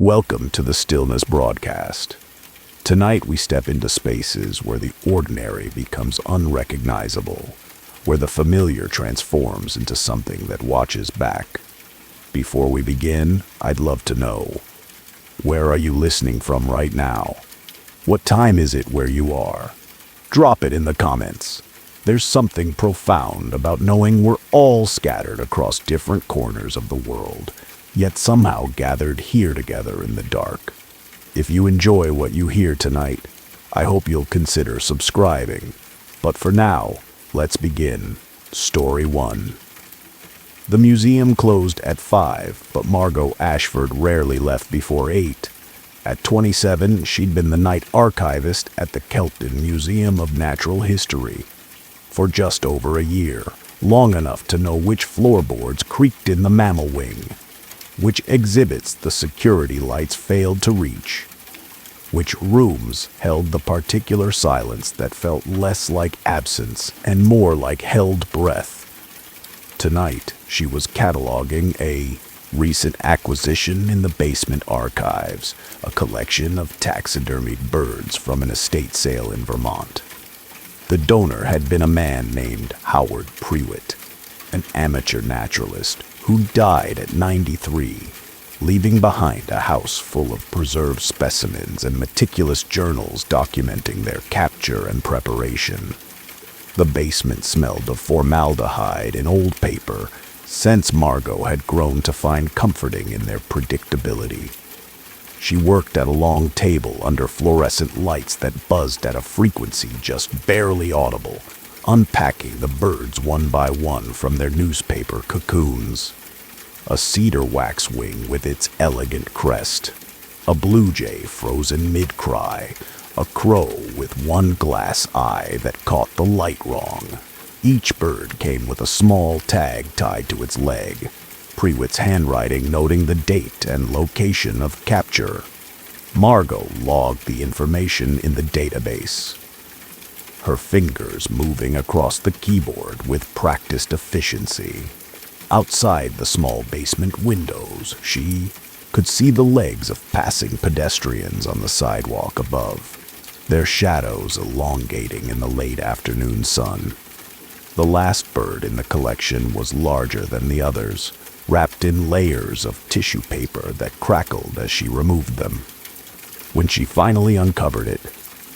Welcome to the Stillness Broadcast. Tonight we step into spaces where the ordinary becomes unrecognizable, where the familiar transforms into something that watches back. Before we begin, I'd love to know, where are you listening from right now? What time is it where you are? Drop it in the comments. There's something profound about knowing we're all scattered across different corners of the world, yet somehow gathered here together in the dark. If you enjoy what you hear tonight, I hope you'll consider subscribing. But for now, let's begin. Story 1. The museum closed at 5, but Margot Ashford rarely left before 8. At 27, she'd been the night archivist at the Kelton Museum of Natural History for just over a year, long enough to know which floorboards creaked in the mammal wing, which exhibits the security lights failed to reach, which rooms held the particular silence that felt less like absence and more like held breath. Tonight, she was cataloging a recent acquisition in the basement archives, a collection of taxidermied birds from an estate sale in Vermont. The donor had been a man named Howard Prewitt, an amateur naturalist who died at 93, leaving behind a house full of preserved specimens and meticulous journals documenting their capture and preparation. The basement smelled of formaldehyde and old paper, since Margot had grown to find comforting in their predictability. She worked at a long table under fluorescent lights that buzzed at a frequency just barely audible, unpacking the birds one by one from their newspaper cocoons. A cedar waxwing with its elegant crest, a blue jay frozen mid-cry, a crow with one glass eye that caught the light wrong. Each bird came with a small tag tied to its leg, Prewitt's handwriting noting the date and location of capture. Margot logged the information in the database, her fingers moving across the keyboard with practiced efficiency. Outside the small basement windows, she could see the legs of passing pedestrians on the sidewalk above, their shadows elongating in the late afternoon sun. The last bird in the collection was larger than the others, wrapped in layers of tissue paper that crackled as she removed them. When she finally uncovered it,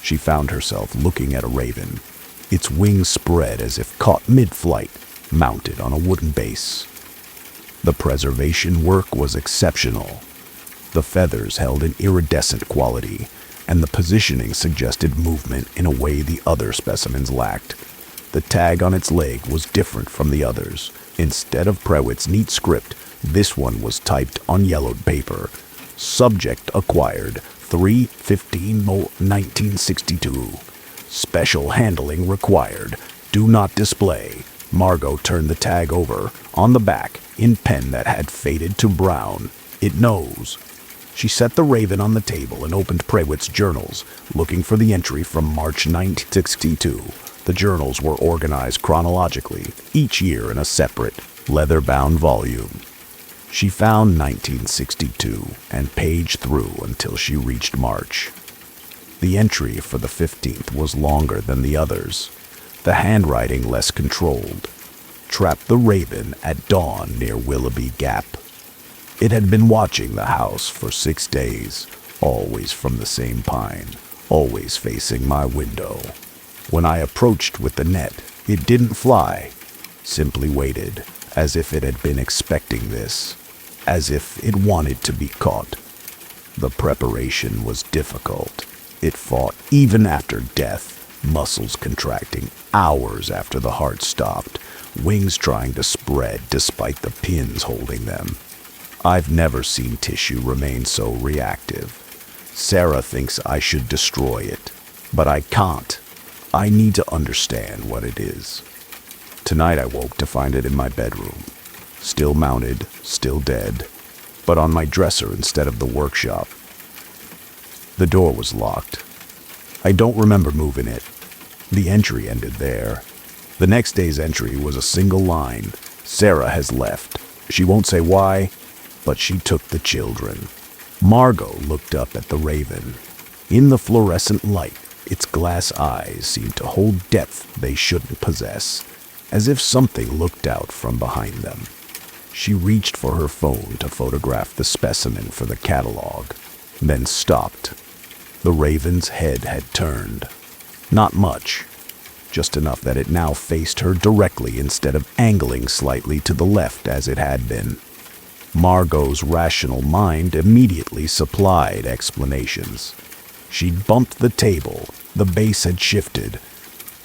she found herself looking at a raven, its wings spread as if caught mid-flight, mounted on a wooden base. The preservation work was exceptional. The feathers held an iridescent quality, and the positioning suggested movement in a way the other specimens lacked. The tag on its leg was different from the others. Instead of Prewitt's neat script, this one was typed on yellowed paper. Subject acquired 3/15/1962. Special handling required. Do not display. Margot turned the tag over, on the back, in pen that had faded to brown. It knows. She set the raven on the table and opened Prewitt's journals, looking for the entry from March 1962. The journals were organized chronologically, each year in a separate, leather-bound volume. She found 1962 and paged through until she reached March. The entry for the 15th was longer than the others, the handwriting less controlled. Trapped the raven at dawn near Willoughby Gap. It had been watching the house for 6 days, always from the same pine, always facing my window. When I approached with the net, it didn't fly, simply waited, as if it had been expecting this, as if it wanted to be caught. The preparation was difficult. It fought even after death, muscles contracting hours after the heart stopped, wings trying to spread despite the pins holding them. I've never seen tissue remain so reactive. Sarah thinks I should destroy it, but I can't. I need to understand what it is. Tonight I woke to find it in my bedroom, still mounted, still dead, but on my dresser instead of the workshop. The door was locked. I don't remember moving it. The entry ended there. The next day's entry was a single line. Sarah has left. She won't say why, but she took the children. Margot looked up at the raven. In the fluorescent light, its glass eyes seemed to hold depth they shouldn't possess, as if something looked out from behind them. She reached for her phone to photograph the specimen for the catalog, then stopped. The raven's head had turned. Not much, just enough that it now faced her directly instead of angling slightly to the left as it had been. Margot's rational mind immediately supplied explanations. She'd bumped the table, the base had shifted.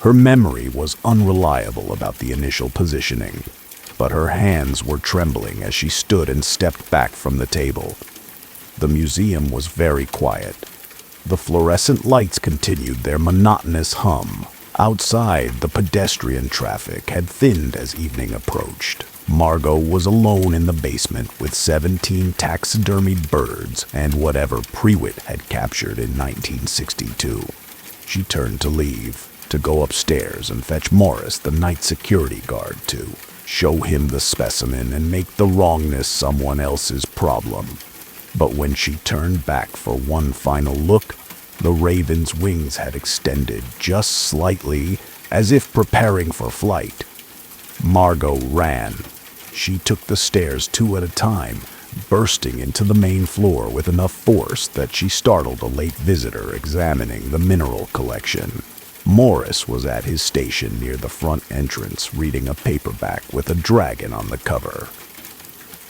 Her memory was unreliable about the initial positioning, but her hands were trembling as she stood and stepped back from the table. The museum was very quiet. The fluorescent lights continued their monotonous hum. Outside, the pedestrian traffic had thinned as evening approached. Margot was alone in the basement with 17 taxidermied birds and whatever Prewitt had captured in 1962. She turned to leave, to go upstairs and fetch Morris, the night security guard, to show him the specimen and make the wrongness someone else's problem. But when she turned back for one final look, the raven's wings had extended just slightly, as if preparing for flight. Margot ran. She took the stairs 2 at a time, bursting into the main floor with enough force that she startled a late visitor examining the mineral collection. Morris was at his station near the front entrance reading a paperback with a dragon on the cover.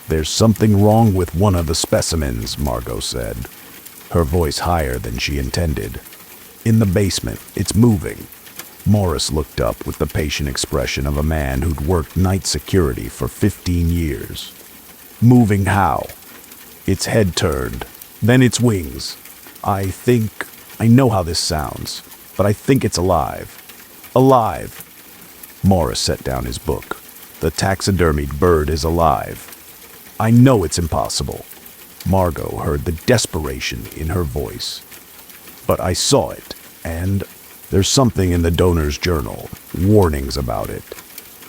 "There's something wrong with one of the specimens," Margot said, her voice higher than she intended. "In the basement, it's moving." Morris looked up with the patient expression of a man who'd worked night security for 15 years. "Moving how?" "Its head turned, then its wings. I know how this sounds, but I think it's alive." "Alive?" Morris set down his book. "The taxidermied bird is alive." "I know it's impossible." Margot heard the desperation in her voice. "But I saw it, and there's something in the donor's journal, warnings about it.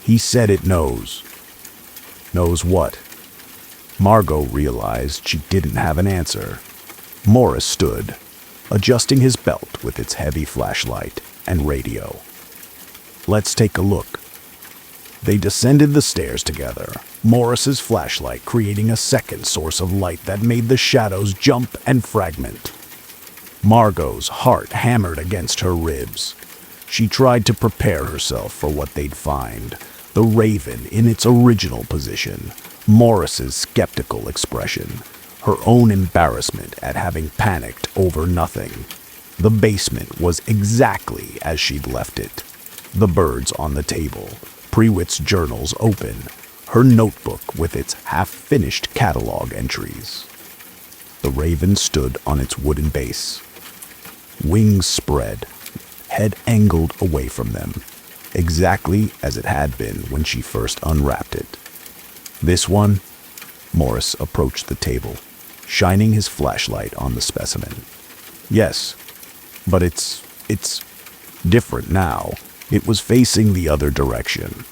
He said it knows." "Knows what?" Margot realized she didn't have an answer. Morris stood, adjusting his belt with its heavy flashlight and radio. "Let's take a look." They descended the stairs together, Morris's flashlight creating a second source of light that made the shadows jump and fragment. Margot's heart hammered against her ribs. She tried to prepare herself for what they'd find. The raven in its original position, Morris's skeptical expression, her own embarrassment at having panicked over nothing. The basement was exactly as she'd left it. The birds on the table, Prewitt's journals open, her notebook with its half-finished catalog entries. The raven stood on its wooden base. Wings spread, head angled away from them, exactly as it had been when she first unwrapped it. "This one?" Morris approached the table, shining his flashlight on the specimen. "Yes, but it's different now. It was facing the other direction."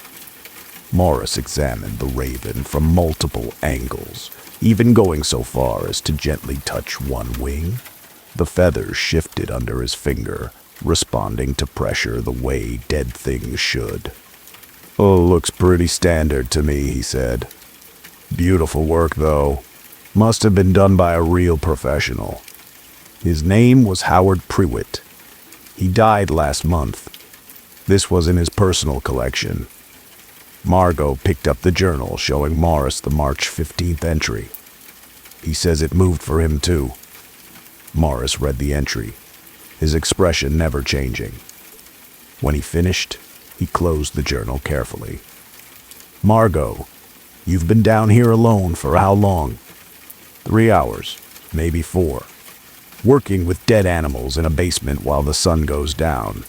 Morris examined the raven from multiple angles, even going so far as to gently touch one wing. The feathers shifted under his finger, responding to pressure the way dead things should. "Oh, looks pretty standard to me," he said. "Beautiful work, though. Must have been done by a real professional." His name was Howard Prewitt. He died last month. This was in his personal collection. Margot picked up the journal showing Morris the March 15th entry. "He says it moved for him, too." Morris read the entry, his expression never changing. When he finished, he closed the journal carefully. "Margot, you've been down here alone for how long?" 3 hours, maybe 4. Working with dead animals in a basement while the sun goes down.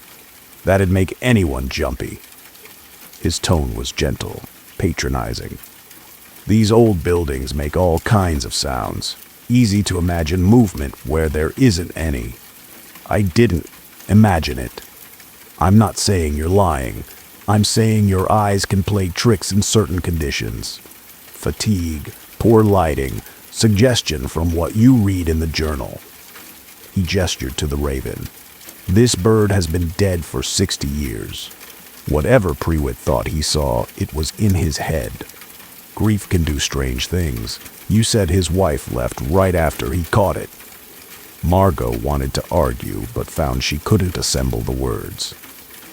That'd make anyone jumpy." His tone was gentle, patronizing. "These old buildings make all kinds of sounds. Easy to imagine movement where there isn't any. I didn't imagine it. I'm not saying you're lying. I'm saying your eyes can play tricks in certain conditions. Fatigue, poor lighting, Suggestion from what you read in the journal." He gestured to the raven. "This bird has been dead for 60 years. Whatever Prewitt thought he saw, it was in his head. Grief can do strange things. You said his wife left right after he caught it." Margot wanted to argue, but found she couldn't assemble the words.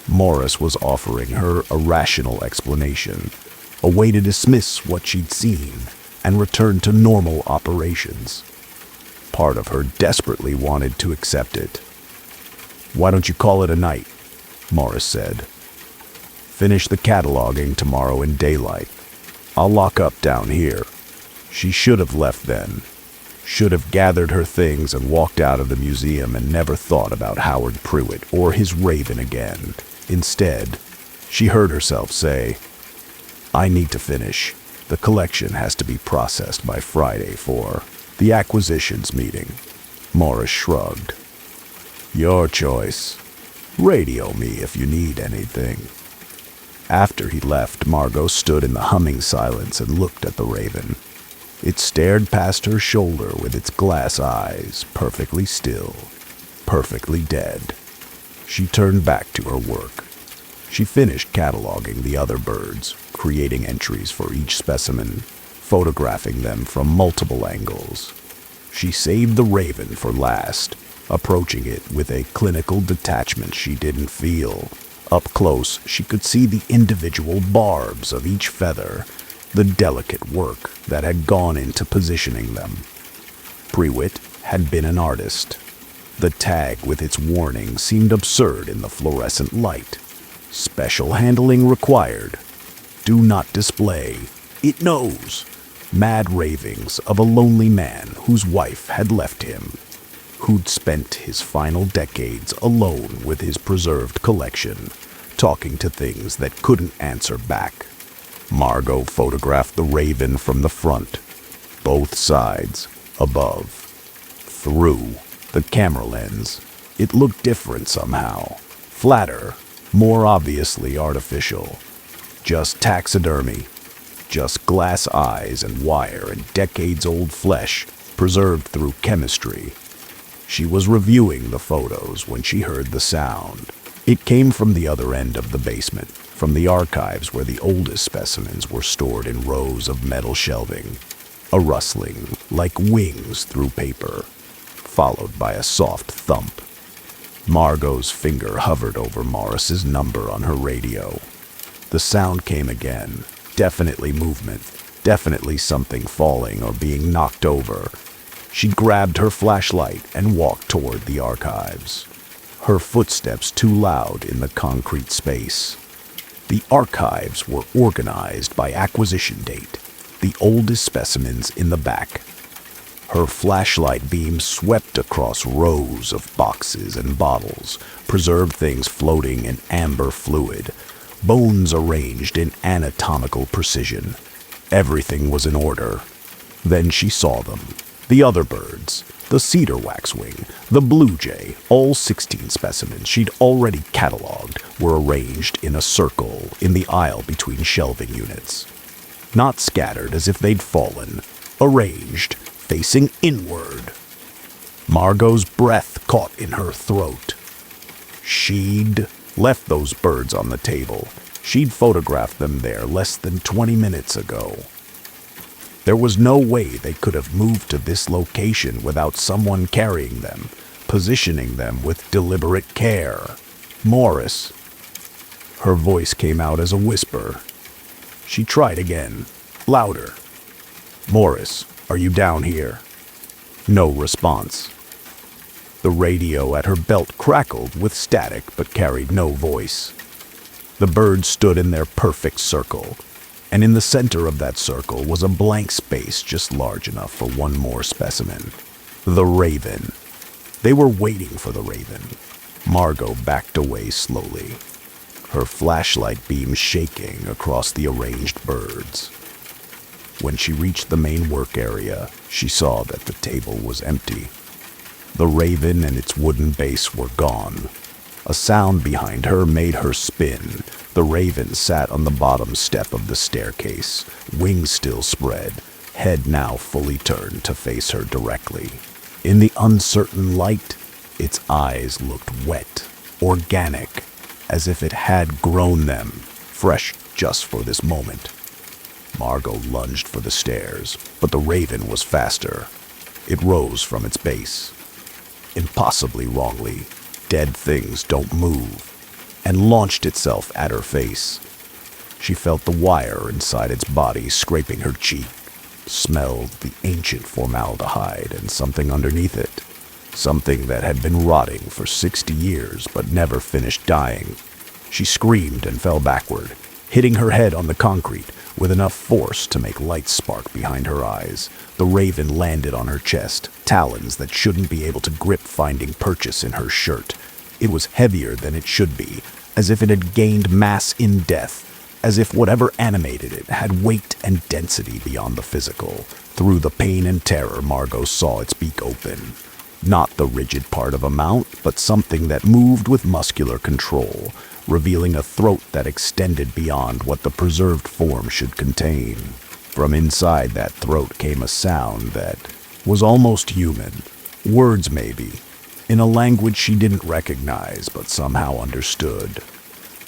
Morris was offering her a rational explanation, a way to dismiss what she'd seen and return to normal operations. Part of her desperately wanted to accept it. "Why don't you call it a night?" Morris said. "Finish the cataloging tomorrow in daylight. I'll lock up down here." She should have left then. Should have gathered her things and walked out of the museum and never thought about Howard Prewitt or his raven again. Instead, she heard herself say, "I need to finish. The collection has to be processed by Friday for the acquisitions meeting." Morris shrugged. "Your choice. Radio me if you need anything." After he left, Margot stood in the humming silence and looked at the raven. It stared past her shoulder with its glass eyes, perfectly still, perfectly dead. She turned back to her work. She finished cataloging the other birds, creating entries for each specimen, photographing them from multiple angles. She saved the raven for last, approaching it with a clinical detachment she didn't feel. Up close, she could see the individual barbs of each feather, the delicate work that had gone into positioning them. Prewitt had been an artist. The tag with its warning seemed absurd in the fluorescent light. "Special handling required. Do not display. It knows." Mad ravings of a lonely man whose wife had left him, who'd spent his final decades alone with his preserved collection, talking to things that couldn't answer back. Margot photographed the raven from the front, both sides, above, through the camera lens. It looked different somehow, flatter, more obviously artificial. Just taxidermy, just glass eyes and wire and decades-old flesh preserved through chemistry. She was reviewing the photos when she heard the sound. It came from the other end of the basement, from the archives where the oldest specimens were stored in rows of metal shelving. A rustling, like wings through paper, followed by a soft thump. Margot's finger hovered over Morris's number on her radio. The sound came again, definitely movement, definitely something falling or being knocked over. She grabbed her flashlight and walked toward the archives. Her footsteps too loud in the concrete space. The archives were organized by acquisition date, the oldest specimens in the back. Her flashlight beam swept across rows of boxes and bottles, preserved things floating in amber fluid, bones arranged in anatomical precision. Everything was in order. Then she saw them. The other birds, the cedar waxwing, the blue jay, all 16 specimens she'd already cataloged, were arranged in a circle in the aisle between shelving units. Not scattered as if they'd fallen, arranged, facing inward. Margot's breath caught in her throat. She'd left those birds on the table. She'd photographed them there less than 20 minutes ago. There was no way they could have moved to this location without someone carrying them, positioning them with deliberate care. "Morris." Her voice came out as a whisper. She tried again, louder. "Morris, are you down here?" No response. The radio at her belt crackled with static but carried no voice. The birds stood in their perfect circle, and in the center of that circle was a blank space just large enough for one more specimen. The raven. They were waiting for the raven. Margot backed away slowly, her flashlight beam shaking across the arranged birds. When she reached the main work area, she saw that the table was empty. The raven and its wooden base were gone. A sound behind her made her spin. The raven sat on the bottom step of the staircase, wings still spread, head now fully turned to face her directly. In the uncertain light, its eyes looked wet, organic, as if it had grown them, fresh just for this moment. Margot lunged for the stairs, but the raven was faster. It rose from its base. Impossibly wrongly, dead things don't move, and launched itself at her face. She felt the wire inside its body scraping her cheek, smelled the ancient formaldehyde and something underneath it, something that had been rotting for 60 years but never finished dying. She screamed and fell backward, hitting her head on the concrete with enough force to make light spark behind her eyes. The raven landed on her chest, talons that shouldn't be able to grip finding purchase in her shirt. It was heavier than it should be, as if it had gained mass in death, as if whatever animated it had weight and density beyond the physical. Through the pain and terror, Margot saw its beak open. Not the rigid part of a mount, but something that moved with muscular control, revealing a throat that extended beyond what the preserved form should contain. From inside that throat came a sound that was almost human. Words, maybe, in a language she didn't recognize but somehow understood.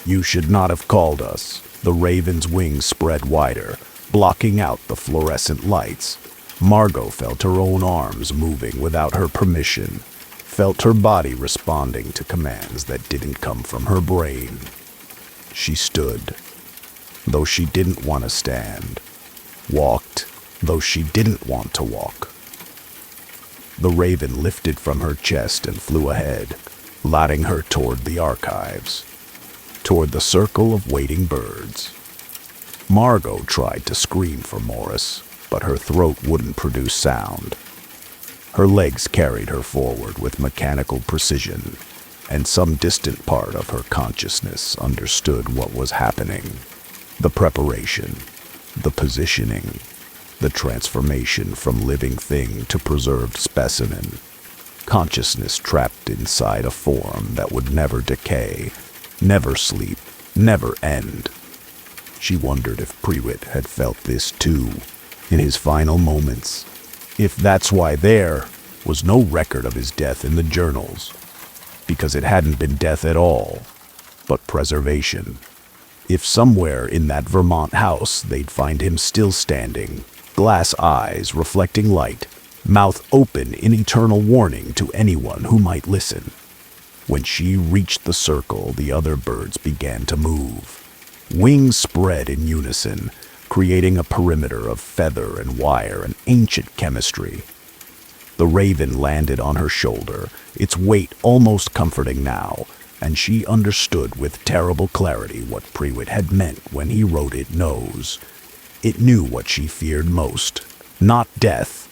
"You should not have called us." The raven's wings spread wider, blocking out the fluorescent lights. Margot felt her own arms moving without her permission, felt her body responding to commands that didn't come from her brain. She stood, though she didn't want to stand, walked, though she didn't want to walk. The raven lifted from her chest and flew ahead, ladding her toward the archives, toward the circle of waiting birds. Margot tried to scream for Morris, but her throat wouldn't produce sound. Her legs carried her forward with mechanical precision, and some distant part of her consciousness understood what was happening. The preparation, the positioning, the transformation from living thing to preserved specimen. Consciousness trapped inside a form that would never decay, never sleep, never end. She wondered if Prewitt had felt this too, in his final moments. If that's why there was no record of his death in the journals, because it hadn't been death at all, but preservation. If somewhere in that Vermont house they'd find him still standing, glass eyes reflecting light, mouth open in eternal warning to anyone who might listen. When she reached the circle, the other birds began to move. Wings spread in unison, creating a perimeter of feather and wire and ancient chemistry. The raven landed on her shoulder, its weight almost comforting now, and she understood with terrible clarity what Prewitt had meant when he wrote it knows. It knew what she feared most, not death.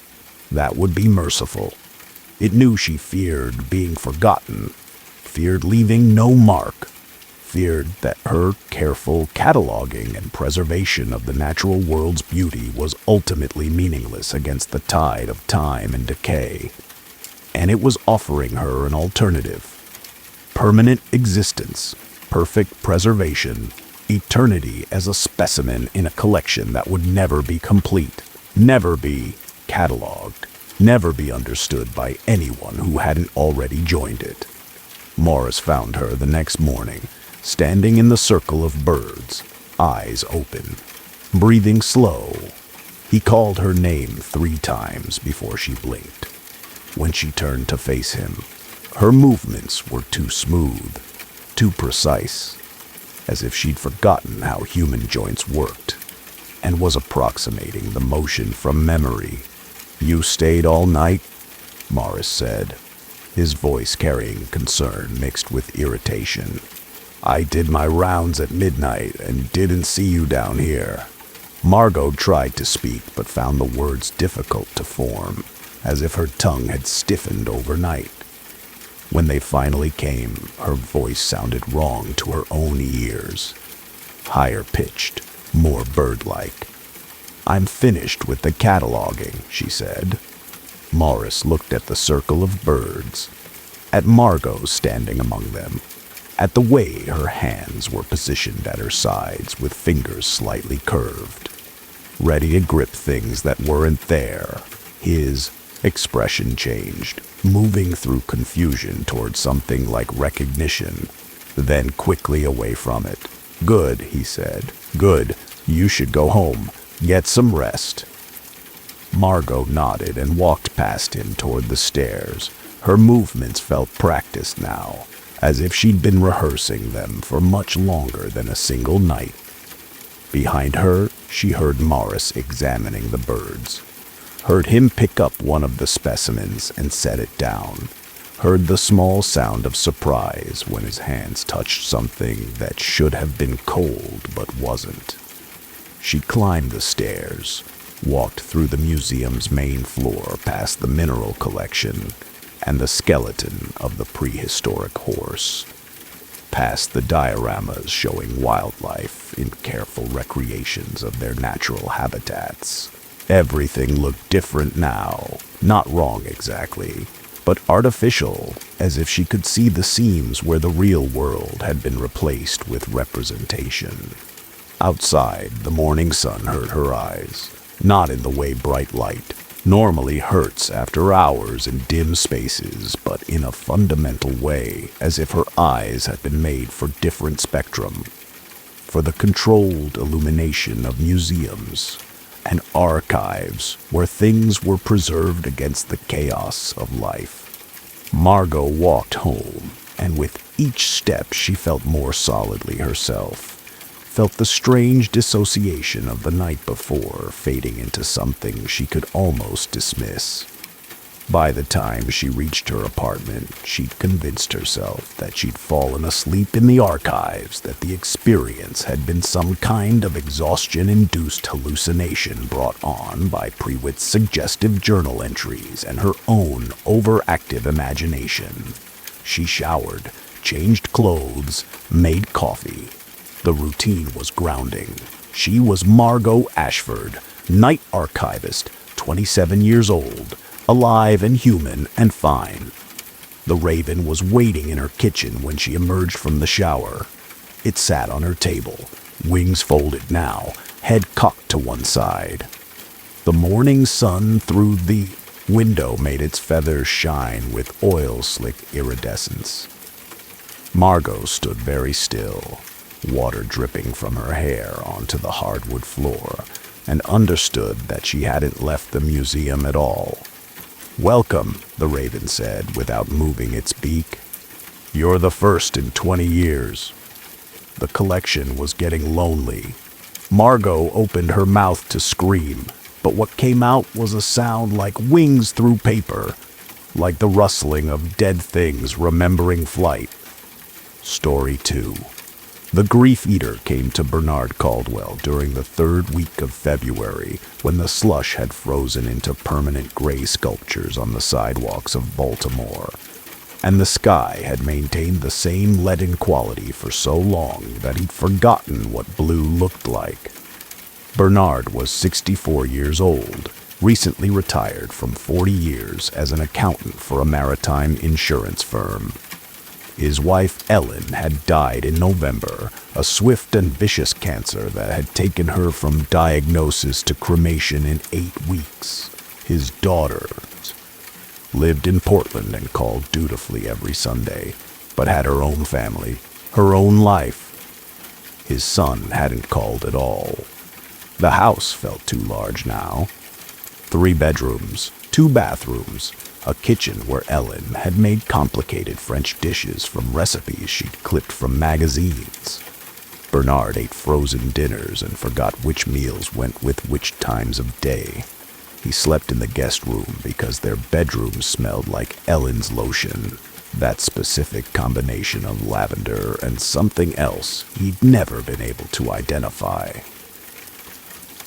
That would be merciful. It knew she feared being forgotten, feared leaving no mark, feared that her careful cataloging and preservation of the natural world's beauty was ultimately meaningless against the tide of time and decay. And it was offering her an alternative. Permanent existence, perfect preservation, eternity as a specimen in a collection that would never be complete, never be cataloged, never be understood by anyone who hadn't already joined it. Morris found her the next morning, standing in the circle of birds, eyes open, breathing slow. He called her name 3 times before she blinked. When she turned to face him, her movements were too smooth, too precise, as if she'd forgotten how human joints worked, and was approximating the motion from memory. "You stayed all night?" Morris said, his voice carrying concern mixed with irritation. "I did my rounds at midnight and didn't see you down here." Margot tried to speak but found the words difficult to form, as if her tongue had stiffened overnight. When they finally came, her voice sounded wrong to her own ears. Higher pitched, more bird-like. "I'm finished with the cataloging," she said. Morris looked at the circle of birds, at Margot standing among them, at the way her hands were positioned at her sides with fingers slightly curved. ready to grip things that weren't there. His expression changed, moving through confusion toward something like recognition, then quickly away from it. "Good," he said. "Good. You should go home. Get some rest." Margot nodded and walked past him toward the stairs. Her movements felt practiced now, as if she'd been rehearsing them for much longer than a single night. Behind her, she heard Morris examining the birds. Heard him pick up one of the specimens and set it down. Heard the small sound of surprise when his hands touched something that should have been cold but wasn't. She climbed the stairs, walked through the museum's main floor past the mineral collection and the skeleton of the prehistoric horse, past the dioramas showing wildlife in careful recreations of their natural habitats. Everything looked different now, not wrong exactly, but artificial, as if she could see the seams where the real world had been replaced with representation. Outside, the morning sun hurt her eyes, not in the way bright light normally hurts after hours in dim spaces, but in a fundamental way, as if her eyes had been made for different spectrum, for the controlled illumination of museums and archives where things were preserved against the chaos of life. Margot walked home, and with each step she felt more solidly herself. Felt the strange dissociation of the night before fading into something she could almost dismiss. By the time she reached her apartment, she'd convinced herself that she'd fallen asleep in the archives, that the experience had been some kind of exhaustion-induced hallucination brought on by Prewitt's suggestive journal entries and her own overactive imagination. She showered, changed clothes, made coffee. The routine was grounding. She was Margot Ashford, night archivist, 27 years old, alive and human and fine. The Raven was waiting in her kitchen when she emerged from the shower. It sat on her table, wings folded now, head cocked to one side. The morning sun through the window made its feathers shine with oil-slick iridescence. Margot stood very still, water dripping from her hair onto the hardwood floor, and understood that she hadn't left the museum at all. "Welcome," the Raven said, without moving its beak. "You're the first in 20 years. The collection was getting lonely. Margot opened her mouth to scream, but what came out was a sound like wings through paper, like the rustling of dead things remembering flight. Story 2. The Grief Eater came to Bernard Caldwell during the 3rd week of February, when the slush had frozen into permanent gray sculptures on the sidewalks of Baltimore, and the sky had maintained the same leaden quality for so long that he'd forgotten what blue looked like. Bernard was 64 years old, recently retired from 40 years as an accountant for a maritime insurance firm. His wife, Ellen, had died in November, a swift and vicious cancer that had taken her from diagnosis to cremation in 8 weeks. His daughter lived in Portland and called dutifully every Sunday, but had her own family, her own life. His son hadn't called at all. The house felt too large now. 3 bedrooms, 2 bathrooms, a kitchen where Ellen had made complicated French dishes from recipes she'd clipped from magazines. Bernard ate frozen dinners and forgot which meals went with which times of day. He slept in the guest room because their bedroom smelled like Ellen's lotion, that specific combination of lavender and something else he'd never been able to identify.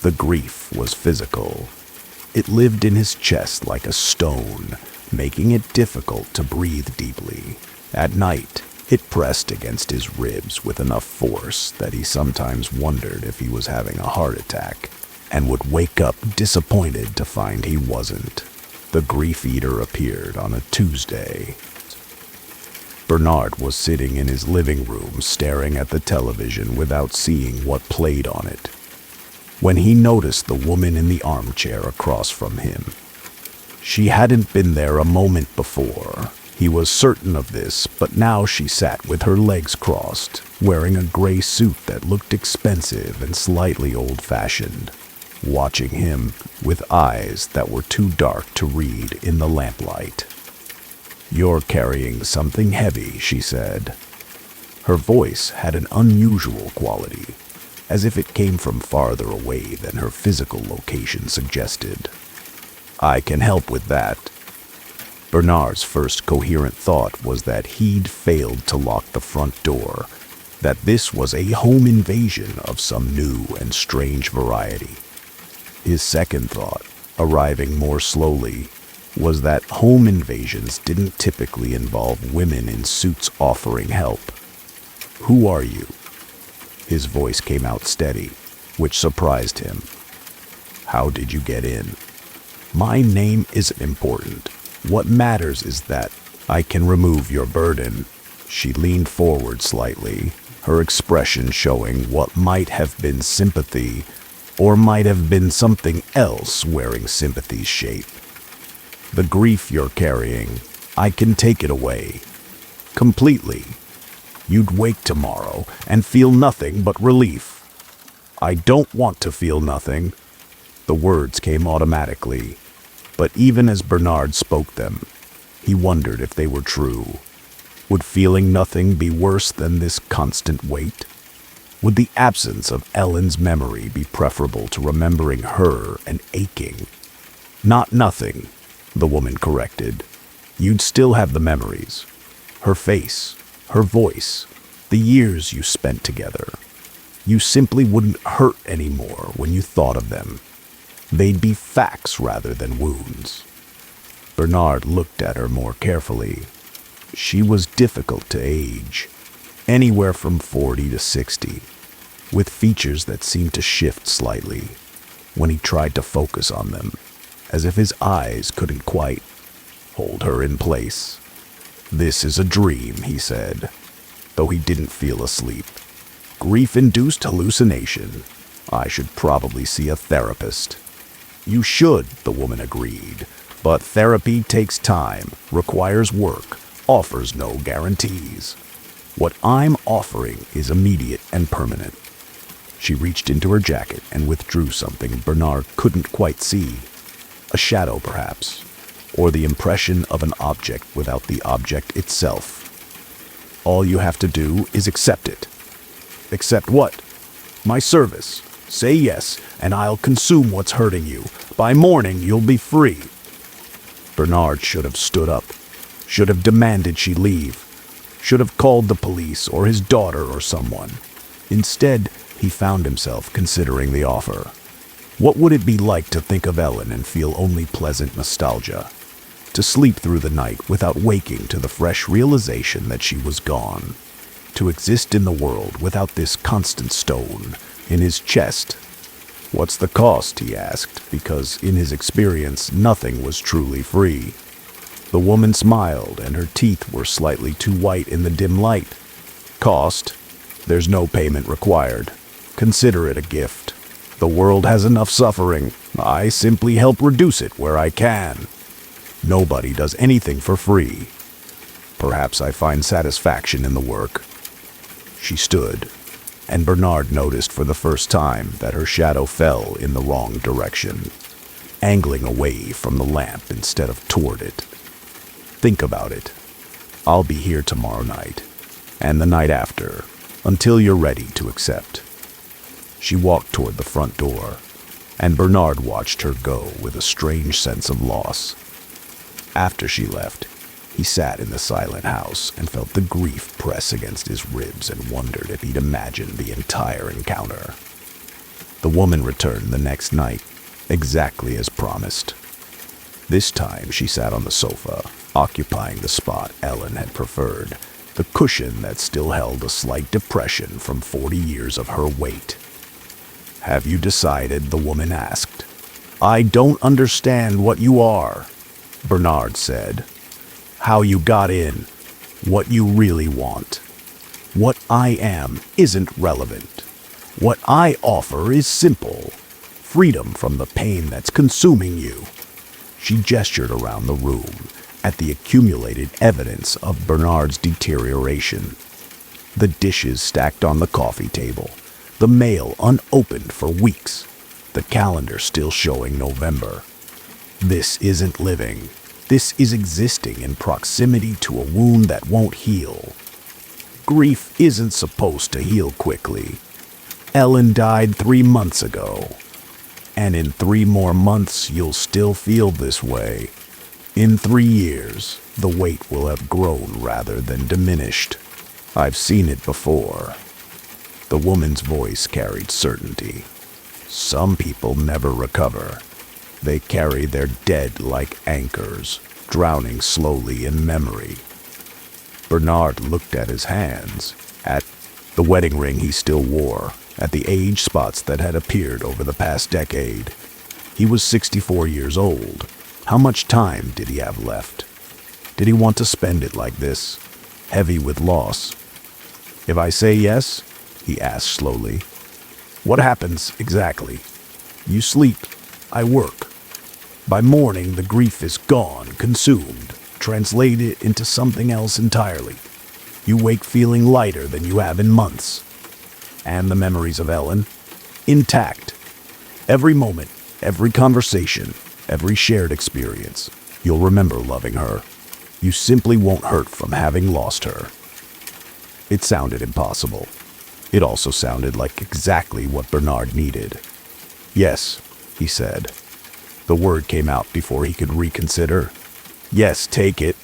The grief was physical. It lived in his chest like a stone, making it difficult to breathe deeply. At night, it pressed against his ribs with enough force that he sometimes wondered if he was having a heart attack, and would wake up disappointed to find he wasn't. The Grief Eater appeared on a Tuesday. Bernard was sitting in his living room staring at the television without seeing what played on it. when he noticed the woman in the armchair across from him. She hadn't been there a moment before. He was certain of this, but now she sat with her legs crossed, wearing a gray suit that looked expensive and slightly old-fashioned, watching him with eyes that were too dark to read in the lamplight. "You're carrying something heavy," she said. Her voice had an unusual quality, as if it came from farther away than her physical location suggested. "I can help with that." Bernard's first coherent thought was that he'd failed to lock the front door, that this was a home invasion of some new and strange variety. His second thought, arriving more slowly, was that home invasions didn't typically involve women in suits offering help. "Who are you?" His voice came out steady, which surprised him. "How did you get in?" "My name isn't important. What matters is that I can remove your burden." She leaned forward slightly, her expression showing what might have been sympathy, or might have been something else wearing sympathy's shape. "The grief you're carrying, I can take it away. Completely. You'd wake tomorrow and feel nothing but relief." "I don't want to feel nothing." The words came automatically, but even as Bernard spoke them, he wondered if they were true. Would feeling nothing be worse than this constant weight? Would the absence of Ellen's memory be preferable to remembering her and aching? "Not nothing," the woman corrected. "You'd still have the memories. Her face, her voice, the years you spent together. You simply wouldn't hurt anymore when you thought of them. They'd be facts rather than wounds." Bernard looked at her more carefully. She was difficult to age, anywhere from 40 to 60, with features that seemed to shift slightly when he tried to focus on them, as if his eyes couldn't quite hold her in place. "This is a dream," he said, though he didn't feel asleep. "Grief-induced hallucination. I should probably see a therapist." "You should," the woman agreed, "but therapy takes time, requires work, offers no guarantees. What I'm offering is immediate and permanent." She reached into her jacket and withdrew something Bernard couldn't quite see. A shadow, perhaps, or the impression of an object without the object itself. "All you have to do is accept it." "Accept what?" "My service. Say yes, and I'll consume what's hurting you. By morning, you'll be free." Bernard should have stood up, should have demanded she leave, should have called the police or his daughter or someone. Instead, he found himself considering the offer. What would it be like to think of Ellen and feel only pleasant nostalgia? To sleep through the night without waking to the fresh realization that she was gone? To exist in the world without this constant stone in his chest? "What's the cost?" he asked, because in his experience, nothing was truly free. The woman smiled, and her teeth were slightly too white in the dim light. "Cost? There's no payment required. Consider it a gift. The world has enough suffering. I simply help reduce it where I can. Nobody does anything for free. Perhaps I find satisfaction in the work." She stood, and Bernard noticed for the first time that her shadow fell in the wrong direction, angling away from the lamp instead of toward it. "Think about it. I'll be here tomorrow night, and the night after, until you're ready to accept." She walked toward the front door, and Bernard watched her go with a strange sense of loss. After she left, he sat in the silent house and felt the grief press against his ribs and wondered if he'd imagined the entire encounter. The woman returned the next night, exactly as promised. This time she sat on the sofa, occupying the spot Ellen had preferred, the cushion that still held a slight depression from 40 years of her weight. "Have you decided?" the woman asked. "I don't understand what you are," Bernard said. "How you got in, what you really want. What I am isn't relevant. What I offer is simple. freedom from the pain that's consuming you. She gestured around the room at the accumulated evidence of Bernard's deterioration. The dishes stacked on the coffee table, the mail unopened for weeks, the calendar still showing November. This isn't living. This is existing in proximity to a wound that won't heal. Grief isn't supposed to heal quickly. Ellen died 3 months ago. And in 3 more months, you'll still feel this way. In 3 years, the weight will have grown rather than diminished. I've seen it before. The woman's voice carried certainty. Some people never recover. They carry their dead like anchors, drowning slowly in memory. Bernard looked at his hands, at the wedding ring he still wore, at the age spots that had appeared over the past decade. He was 64 years old. How much time did he have left? Did he want to spend it like this, heavy with loss? If I say yes, he asked slowly, what happens exactly? You sleep, I work. By morning, the grief is gone, consumed, translated into something else entirely. You wake feeling lighter than you have in months. And the memories of Ellen, intact. Every moment, every conversation, every shared experience, you'll remember loving her. You simply won't hurt from having lost her. It sounded impossible. It also sounded like exactly what Bernard needed. Yes, he said. The word came out before he could reconsider. Yes, take it.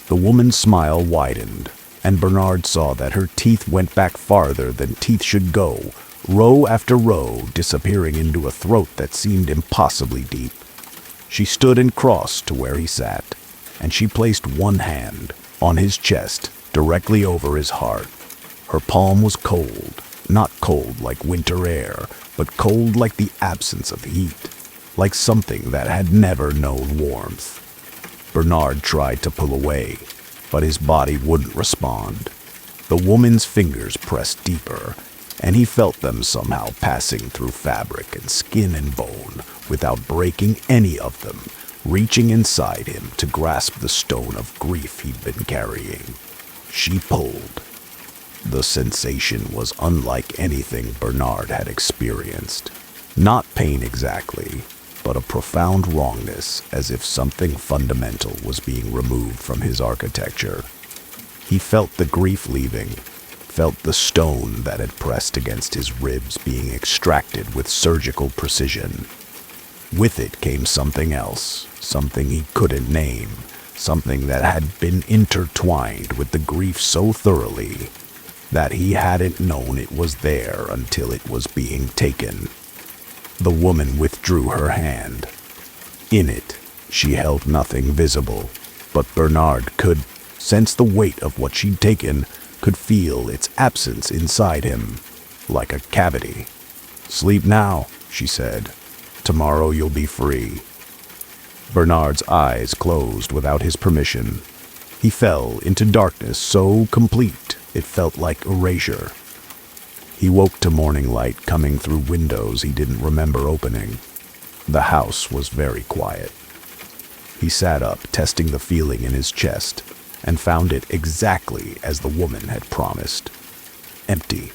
The woman's smile widened, and Bernard saw that her teeth went back farther than teeth should go, row after row disappearing into a throat that seemed impossibly deep. She stood and crossed to where he sat, and she placed one hand on his chest directly over his heart. Her palm was cold, not cold like winter air, but cold like the absence of heat, like something that had never known warmth. Bernard tried to pull away, but his body wouldn't respond. The woman's fingers pressed deeper, and he felt them somehow passing through fabric and skin and bone without breaking any of them, reaching inside him to grasp the stone of grief he'd been carrying. She pulled. The sensation was unlike anything Bernard had experienced. Not pain exactly, but a profound wrongness, as if something fundamental was being removed from his architecture. He felt the grief leaving, felt the stone that had pressed against his ribs being extracted with surgical precision. With it came something else, something he couldn't name, something that had been intertwined with the grief so thoroughly that he hadn't known it was there until it was being taken. The woman withdrew her hand. In it, she held nothing visible, but Bernard could sense the weight of what she'd taken, could feel its absence inside him, like a cavity. Sleep now, she said. Tomorrow you'll be free. Bernard's eyes closed without his permission. He fell into darkness so complete it felt like erasure. He woke to morning light coming through windows he didn't remember opening. The house was very quiet. He sat up, testing the feeling in his chest, and found it exactly as the woman had promised. Empty.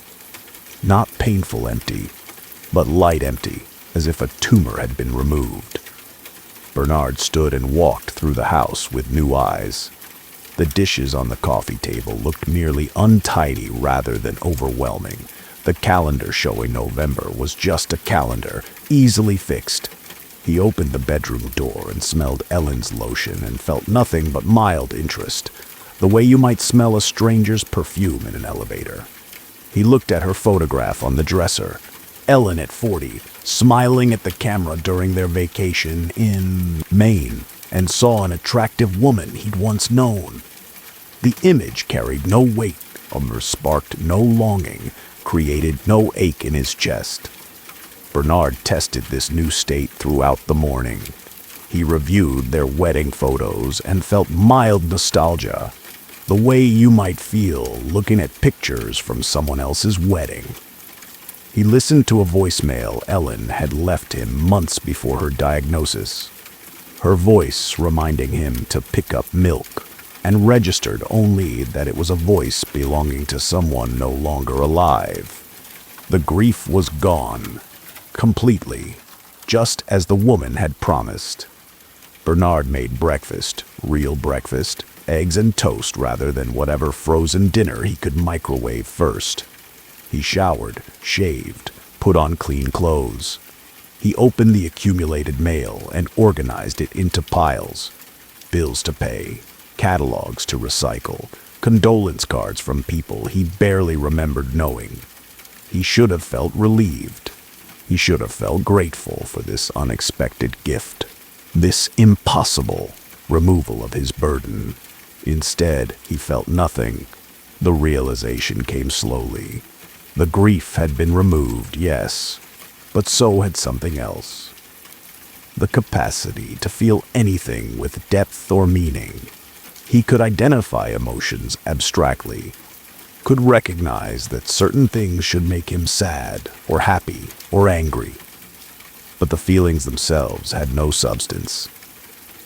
Not painful empty, but light empty, as if a tumor had been removed. Bernard stood and walked through the house with new eyes. The dishes on the coffee table looked merely untidy rather than overwhelming. The calendar showing November was just a calendar, easily fixed. He opened the bedroom door and smelled Ellen's lotion and felt nothing but mild interest, the way you might smell a stranger's perfume in an elevator. He looked at her photograph on the dresser. Ellen at 40, smiling at the camera during their vacation in Maine, and saw an attractive woman he'd once known. The image carried no weight, sparked no longing, created no ache in his chest. Bernard tested this new state throughout the morning. He reviewed their wedding photos and felt mild nostalgia, the way you might feel looking at pictures from someone else's wedding. He listened to a voicemail Ellen had left him months before her diagnosis. Her voice reminding him to pick up milk, and registered only that it was a voice belonging to someone no longer alive. The grief was gone, completely, just as the woman had promised. Bernard made breakfast, real breakfast, eggs and toast rather than whatever frozen dinner he could microwave first. He showered, shaved, put on clean clothes. He opened the accumulated mail and organized it into piles. Bills to pay, catalogs to recycle, condolence cards from people he barely remembered knowing. He should have felt relieved. He should have felt grateful for this unexpected gift, this impossible removal of his burden. Instead, he felt nothing. The realization came slowly. The grief had been removed, yes, but so had something else. The capacity to feel anything with depth or meaning. He could identify emotions abstractly, could recognize that certain things should make him sad or happy or angry. But the feelings themselves had no substance.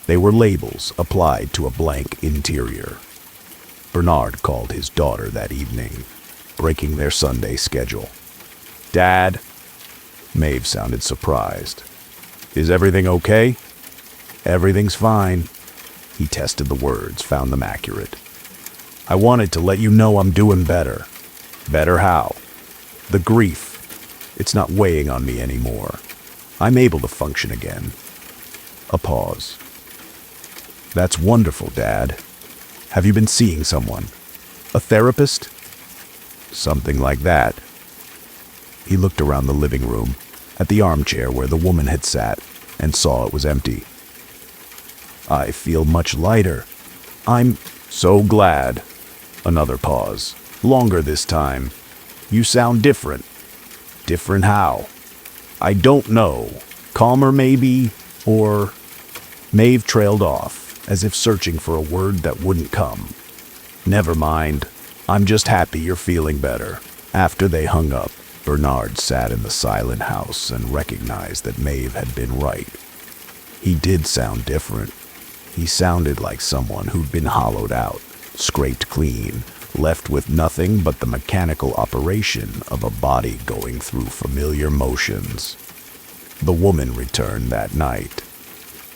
They were labels applied to a blank interior. Bernard called his daughter that evening, breaking their Sunday schedule. "Dad?" Maeve sounded surprised. "Is everything okay?" "Everything's fine." He tested the words, found them accurate. "I wanted to let you know I'm doing better." "Better how?" "The grief. It's not weighing on me anymore. I'm able to function again." A pause. "That's wonderful, Dad. Have you been seeing someone? A therapist?" "Something like that." He looked around the living room, at the armchair where the woman had sat, and saw it was empty. "I feel much lighter. I'm so glad." Another pause, longer this time. "You sound different." "Different how?" "I don't know. Calmer maybe, or—" Maeve trailed off, as if searching for a word that wouldn't come. "Never mind. I'm just happy you're feeling better." After they hung up, Bernard sat in the silent house and recognized that Maeve had been right. He did sound different. He sounded like someone who'd been hollowed out, scraped clean, left with nothing but the mechanical operation of a body going through familiar motions. The woman returned that night.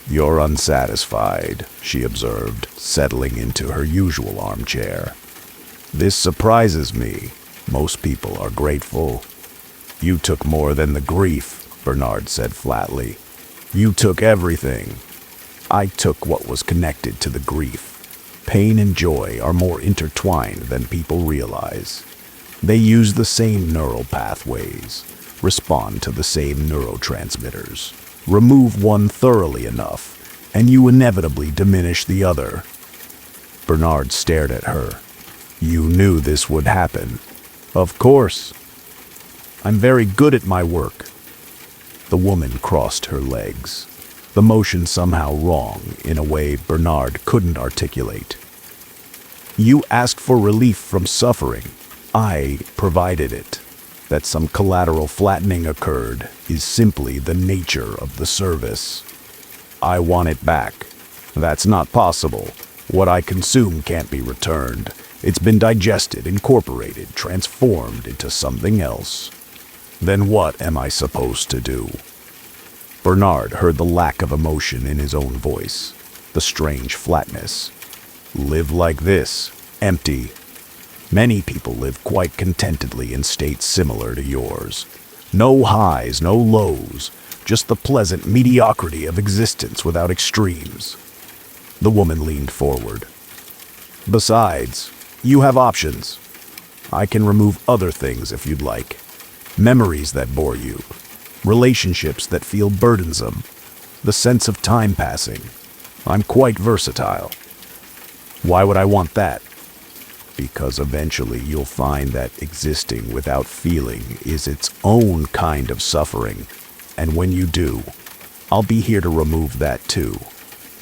"You're unsatisfied," she observed, settling into her usual armchair. "This surprises me. Most people are grateful." "You took more than the grief," Bernard said flatly. "You took everything." "I took what was connected to the grief. Pain and joy are more intertwined than people realize. They use the same neural pathways, respond to the same neurotransmitters. Remove one thoroughly enough, and you inevitably diminish the other." Bernard stared at her. "You knew this would happen." "Of course. I'm very good at my work." The woman crossed her legs, the motion somehow wrong in a way Bernard couldn't articulate. "You asked for relief from suffering. I provided it. That some collateral flattening occurred is simply the nature of the service. I want it back. That's not possible. What I consume can't be returned. It's been digested, incorporated, transformed into something else. Then what am I supposed to do?" Bernard heard the lack of emotion in his own voice, the strange flatness. "Live like this, empty. Many people live quite contentedly in states similar to yours. No highs, no lows, just the pleasant mediocrity of existence without extremes." The woman leaned forward. "Besides, you have options. I can remove other things if you'd like. Memories that bore you, relationships that feel burdensome, the sense of time passing. I'm quite versatile." "Why would I want that?" "Because eventually you'll find that existing without feeling is its own kind of suffering. And when you do, I'll be here to remove that too.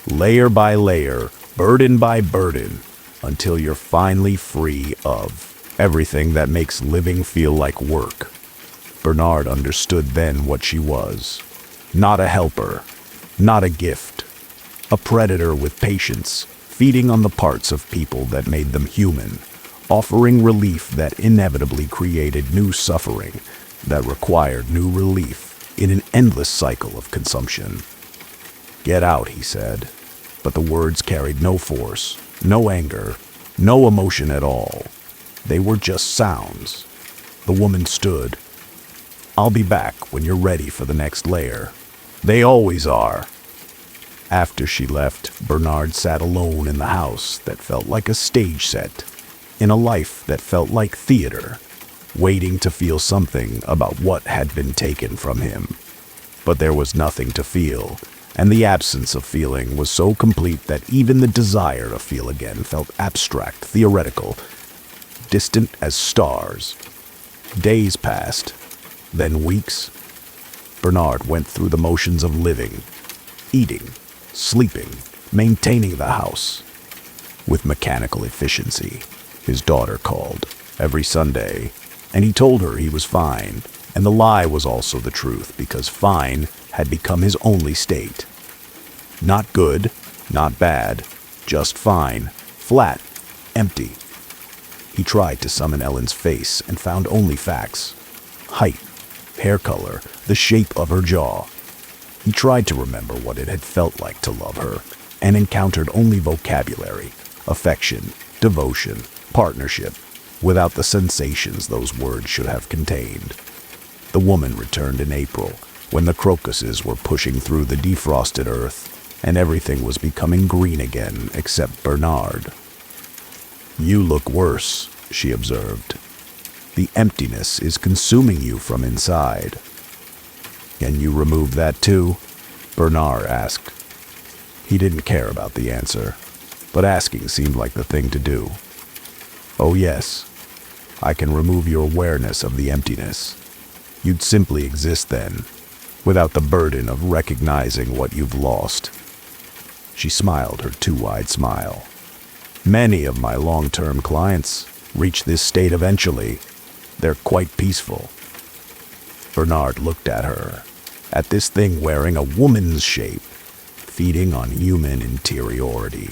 Layer by layer, burden by burden, until you're finally free of everything that makes living feel like work." Bernard understood then what she was. Not a helper, not a gift. A predator with patience, feeding on the parts of people that made them human, offering relief that inevitably created new suffering that required new relief in an endless cycle of consumption. "Get out," he said, but the words carried no force, no anger, no emotion at all. They were just sounds. The woman stood. "I'll be back when you're ready for the next layer." "They always are." After she left, Bernard sat alone in the house that felt like a stage set, in a life that felt like theater, waiting to feel something about what had been taken from him. But there was nothing to feel, and the absence of feeling was so complete that even the desire to feel again felt abstract, theoretical, distant as stars. Days passed, then weeks. Bernard went through the motions of living, eating, sleeping, maintaining the house. With mechanical efficiency, his daughter called every Sunday, and he told her he was fine, and the lie was also the truth because fine had become his only state. Not good, not bad, just fine, flat, empty. He tried to summon Ellen's face and found only facts. Height, hair color, the shape of her jaw. He tried to remember what it had felt like to love her, and encountered only vocabulary, affection, devotion, partnership, without the sensations those words should have contained. The woman returned in April, when the crocuses were pushing through the defrosted earth, and everything was becoming green again except Bernard. "You look worse," she observed. "The emptiness is consuming you from inside." "Can you remove that too?" Bernard asked. He didn't care about the answer, but asking seemed like the thing to do. "Oh yes, I can remove your awareness of the emptiness. You'd simply exist then, without the burden of recognizing what you've lost." She smiled her too wide smile. "Many of my long-term clients reach this state eventually. They're quite peaceful." Bernard looked at her, at this thing wearing a woman's shape, feeding on human interiority,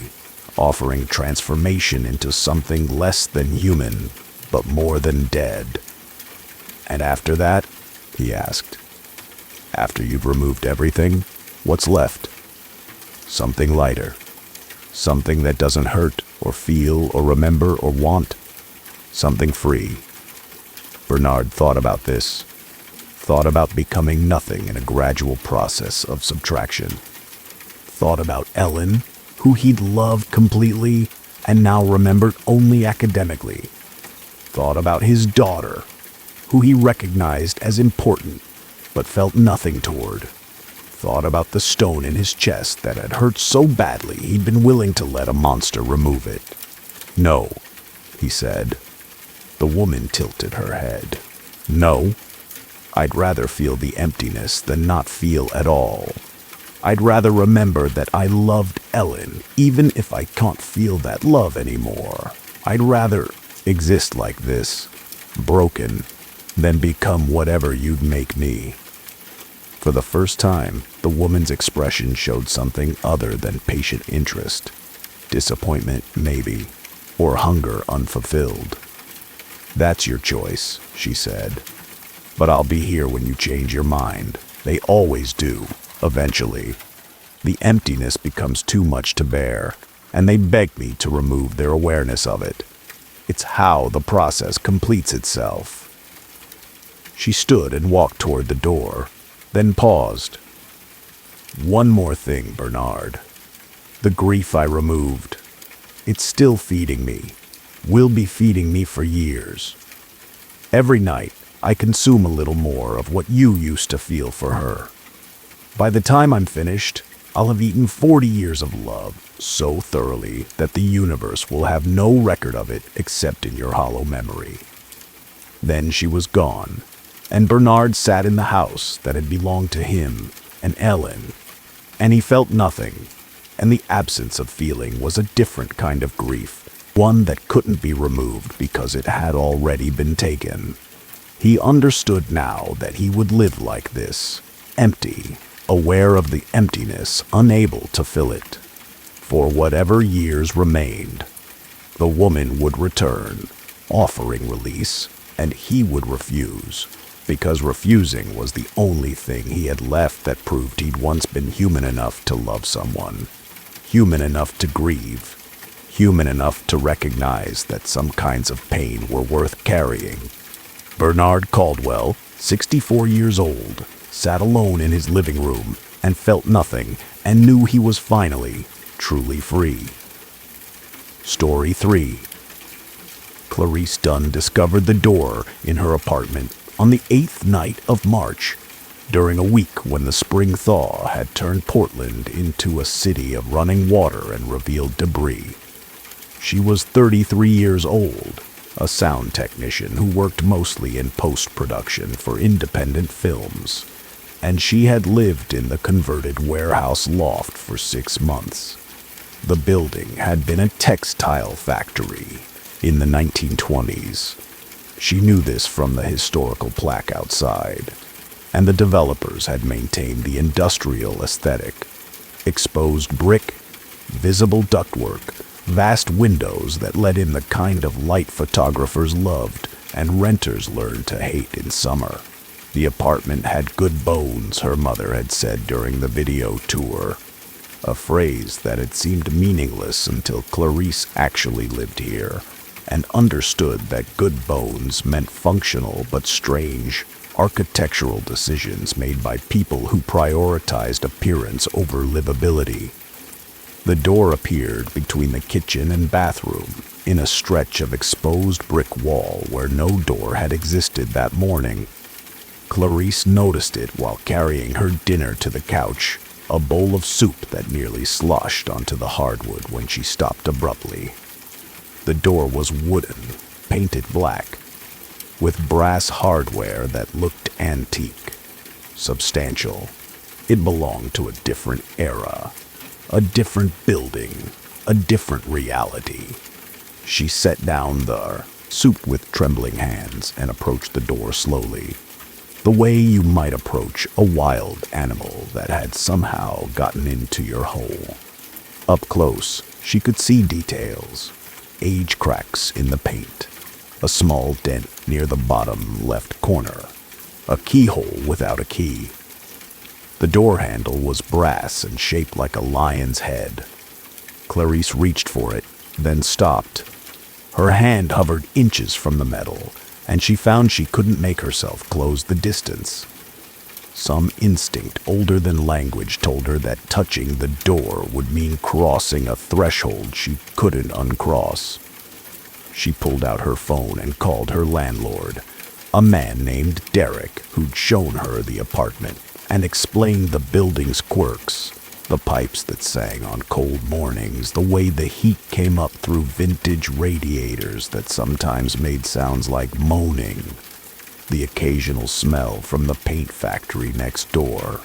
offering transformation into something less than human, but more than dead. "And after that?" he asked. "After you've removed everything, what's left?" "Something lighter. Something that doesn't hurt or feel or remember or want. Something free." Bernard thought about this, thought about becoming nothing in a gradual process of subtraction. Thought about Ellen, who he'd loved completely and now remembered only academically. Thought about his daughter, who he recognized as important but felt nothing toward. Thought about the stone in his chest that had hurt so badly he'd been willing to let a monster remove it. "No," he said. The woman tilted her head. "No, I'd rather feel the emptiness than not feel at all. I'd rather remember that I loved Ellen, even if I can't feel that love anymore. I'd rather exist like this, broken, than become whatever you'd make me." For the first time, the woman's expression showed something other than patient interest. Disappointment, maybe, or hunger unfulfilled. "That's your choice," she said. "But I'll be here when you change your mind. They always do, eventually. The emptiness becomes too much to bear, and they beg me to remove their awareness of it. It's how the process completes itself." She stood and walked toward the door, then paused. "One more thing, Bernard. The grief I removed, it's still feeding me, will be feeding me for years. Every night, I consume a little more of what you used to feel for her. By the time I'm finished, I'll have eaten 40 years of love so thoroughly that the universe will have no record of it except in your hollow memory." Then she was gone, and Bernard sat in the house that had belonged to him and Ellen, and he felt nothing, and the absence of feeling was a different kind of grief, one that couldn't be removed because it had already been taken. He understood now that he would live like this, empty, aware of the emptiness, unable to fill it. For whatever years remained, the woman would return, offering release, and he would refuse, because refusing was the only thing he had left that proved he'd once been human enough to love someone, human enough to grieve, human enough to recognize that some kinds of pain were worth carrying. Bernard Caldwell, 64 years old, sat alone in his living room and felt nothing and knew he was finally, truly free. Story 3. Clarice Dunn discovered the door in her apartment on the 8th night of March, during a week when the spring thaw had turned Portland into a city of running water and revealed debris. She was 33 years old, a sound technician who worked mostly in post-production for independent films, and she had lived in the converted warehouse loft for 6 months. The building had been a textile factory in the 1920s. She knew this from the historical plaque outside, and the developers had maintained the industrial aesthetic. Exposed brick, visible ductwork, vast windows that let in the kind of light photographers loved and renters learned to hate in summer. The apartment had good bones, her mother had said during the video tour, a phrase that had seemed meaningless until Clarice actually lived here and understood that good bones meant functional but strange, architectural decisions made by people who prioritized appearance over livability. The door appeared between the kitchen and bathroom, in a stretch of exposed brick wall where no door had existed that morning. Clarice noticed it while carrying her dinner to the couch, a bowl of soup that nearly sloshed onto the hardwood when she stopped abruptly. The door was wooden, painted black, with brass hardware that looked antique, substantial. It belonged to a different era, a different building, a different reality. She set down the soup with trembling hands and approached the door slowly, the way you might approach a wild animal that had somehow gotten into your hole. Up close, she could see details, age cracks in the paint, a small dent near the bottom left corner, a keyhole without a key. The door handle was brass and shaped like a lion's head. Clarice reached for it, then stopped. Her hand hovered inches from the metal, and she found she couldn't make herself close the distance. Some instinct older than language told her that touching the door would mean crossing a threshold she couldn't uncross. She pulled out her phone and called her landlord, a man named Derek who'd shown her the apartment and explained the building's quirks, the pipes that sang on cold mornings, the way the heat came up through vintage radiators that sometimes made sounds like moaning, the occasional smell from the paint factory next door.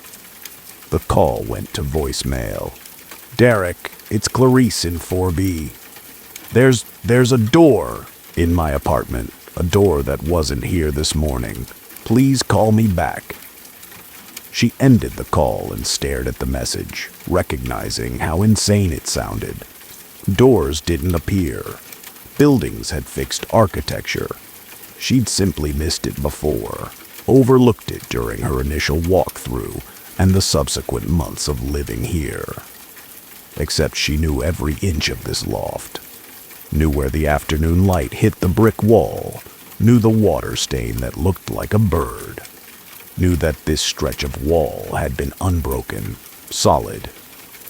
The call went to voicemail. "Derek, it's Clarice in 4B. There's a door in my apartment, a door that wasn't here this morning. Please call me back." She ended the call and stared at the message, recognizing how insane it sounded. Doors didn't appear. Buildings had fixed architecture. She'd simply missed it before, overlooked it during her initial walkthrough and the subsequent months of living here. Except she knew every inch of this loft, knew where the afternoon light hit the brick wall, knew the water stain that looked like a bird, knew that this stretch of wall had been unbroken, solid,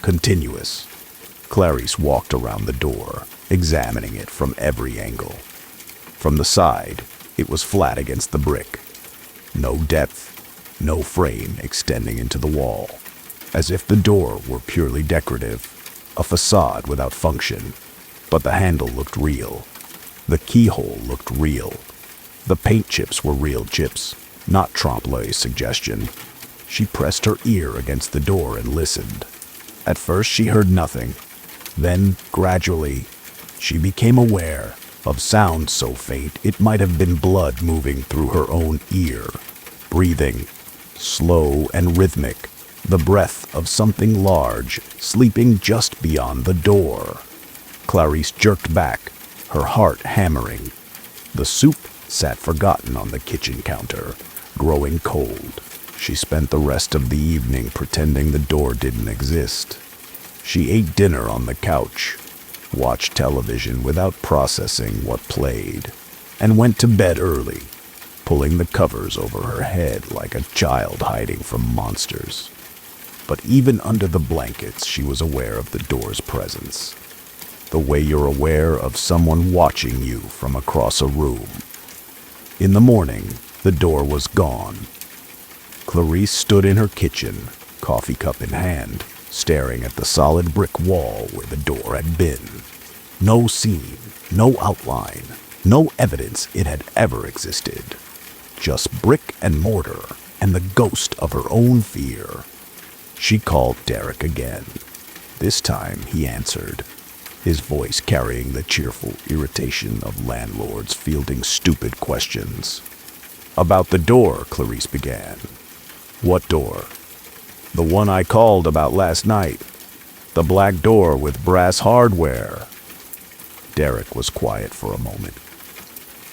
continuous. Clarice walked around the door, examining it from every angle. From the side, it was flat against the brick. No depth, no frame extending into the wall, as if the door were purely decorative, a facade without function. But the handle looked real. The keyhole looked real. The paint chips were real chips, not trompe-l'oeil suggestion. She pressed her ear against the door and listened. At first she heard nothing. Then, gradually, she became aware of sound so faint it might have been blood moving through her own ear, breathing, slow and rhythmic, the breath of something large sleeping just beyond the door. Clarice jerked back, her heart hammering. The soup sat forgotten on the kitchen counter, growing cold. She spent the rest of the evening pretending the door didn't exist. She ate dinner on the couch, watched television without processing what played, and went to bed early, pulling the covers over her head like a child hiding from monsters. But even under the blankets, she was aware of the door's presence. The way you're aware of someone watching you from across a room. In the morning, the door was gone. Clarice stood in her kitchen, coffee cup in hand, staring at the solid brick wall where the door had been. No seam, no outline, no evidence it had ever existed. Just brick and mortar and the ghost of her own fear. She called Derek again. This time he answered, his voice carrying the cheerful irritation of landlords fielding stupid questions. "About the door," Clarice began. "What door?" "The one I called about last night. The black door with brass hardware." Derek was quiet for a moment.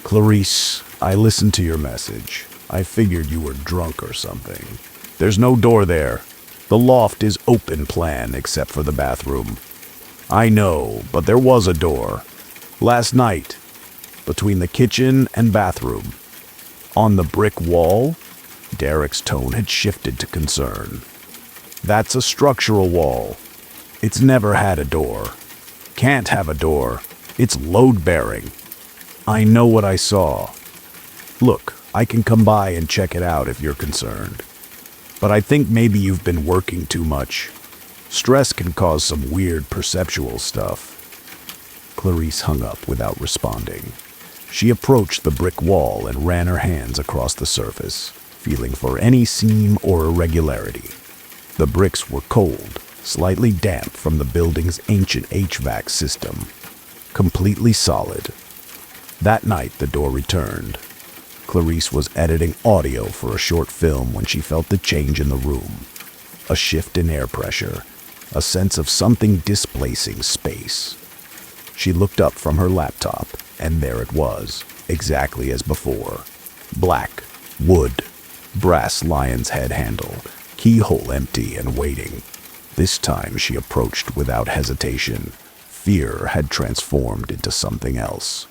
"Clarice, I listened to your message. I figured you were drunk or something. There's no door there. The loft is open plan except for the bathroom. I know, but there was a door. Last night, between the kitchen and bathroom. On the brick wall?" Derek's tone had shifted to concern. "That's a structural wall. It's never had a door. Can't have a door. It's load-bearing. I know what I saw. Look, I can come by and check it out if you're concerned. But I think maybe you've been working too much. Stress can cause some weird perceptual stuff." Clarice hung up without responding. She approached the brick wall and ran her hands across the surface, feeling for any seam or irregularity. The bricks were cold, slightly damp from the building's ancient HVAC system, completely solid. That night, the door returned. Clarice was editing audio for a short film when she felt the change in the room. A shift in air pressure, a sense of something displacing space. She looked up from her laptop, and there it was, exactly as before. Black, wood, brass lion's head handle, keyhole empty and waiting. This time she approached without hesitation. Fear had transformed into something else.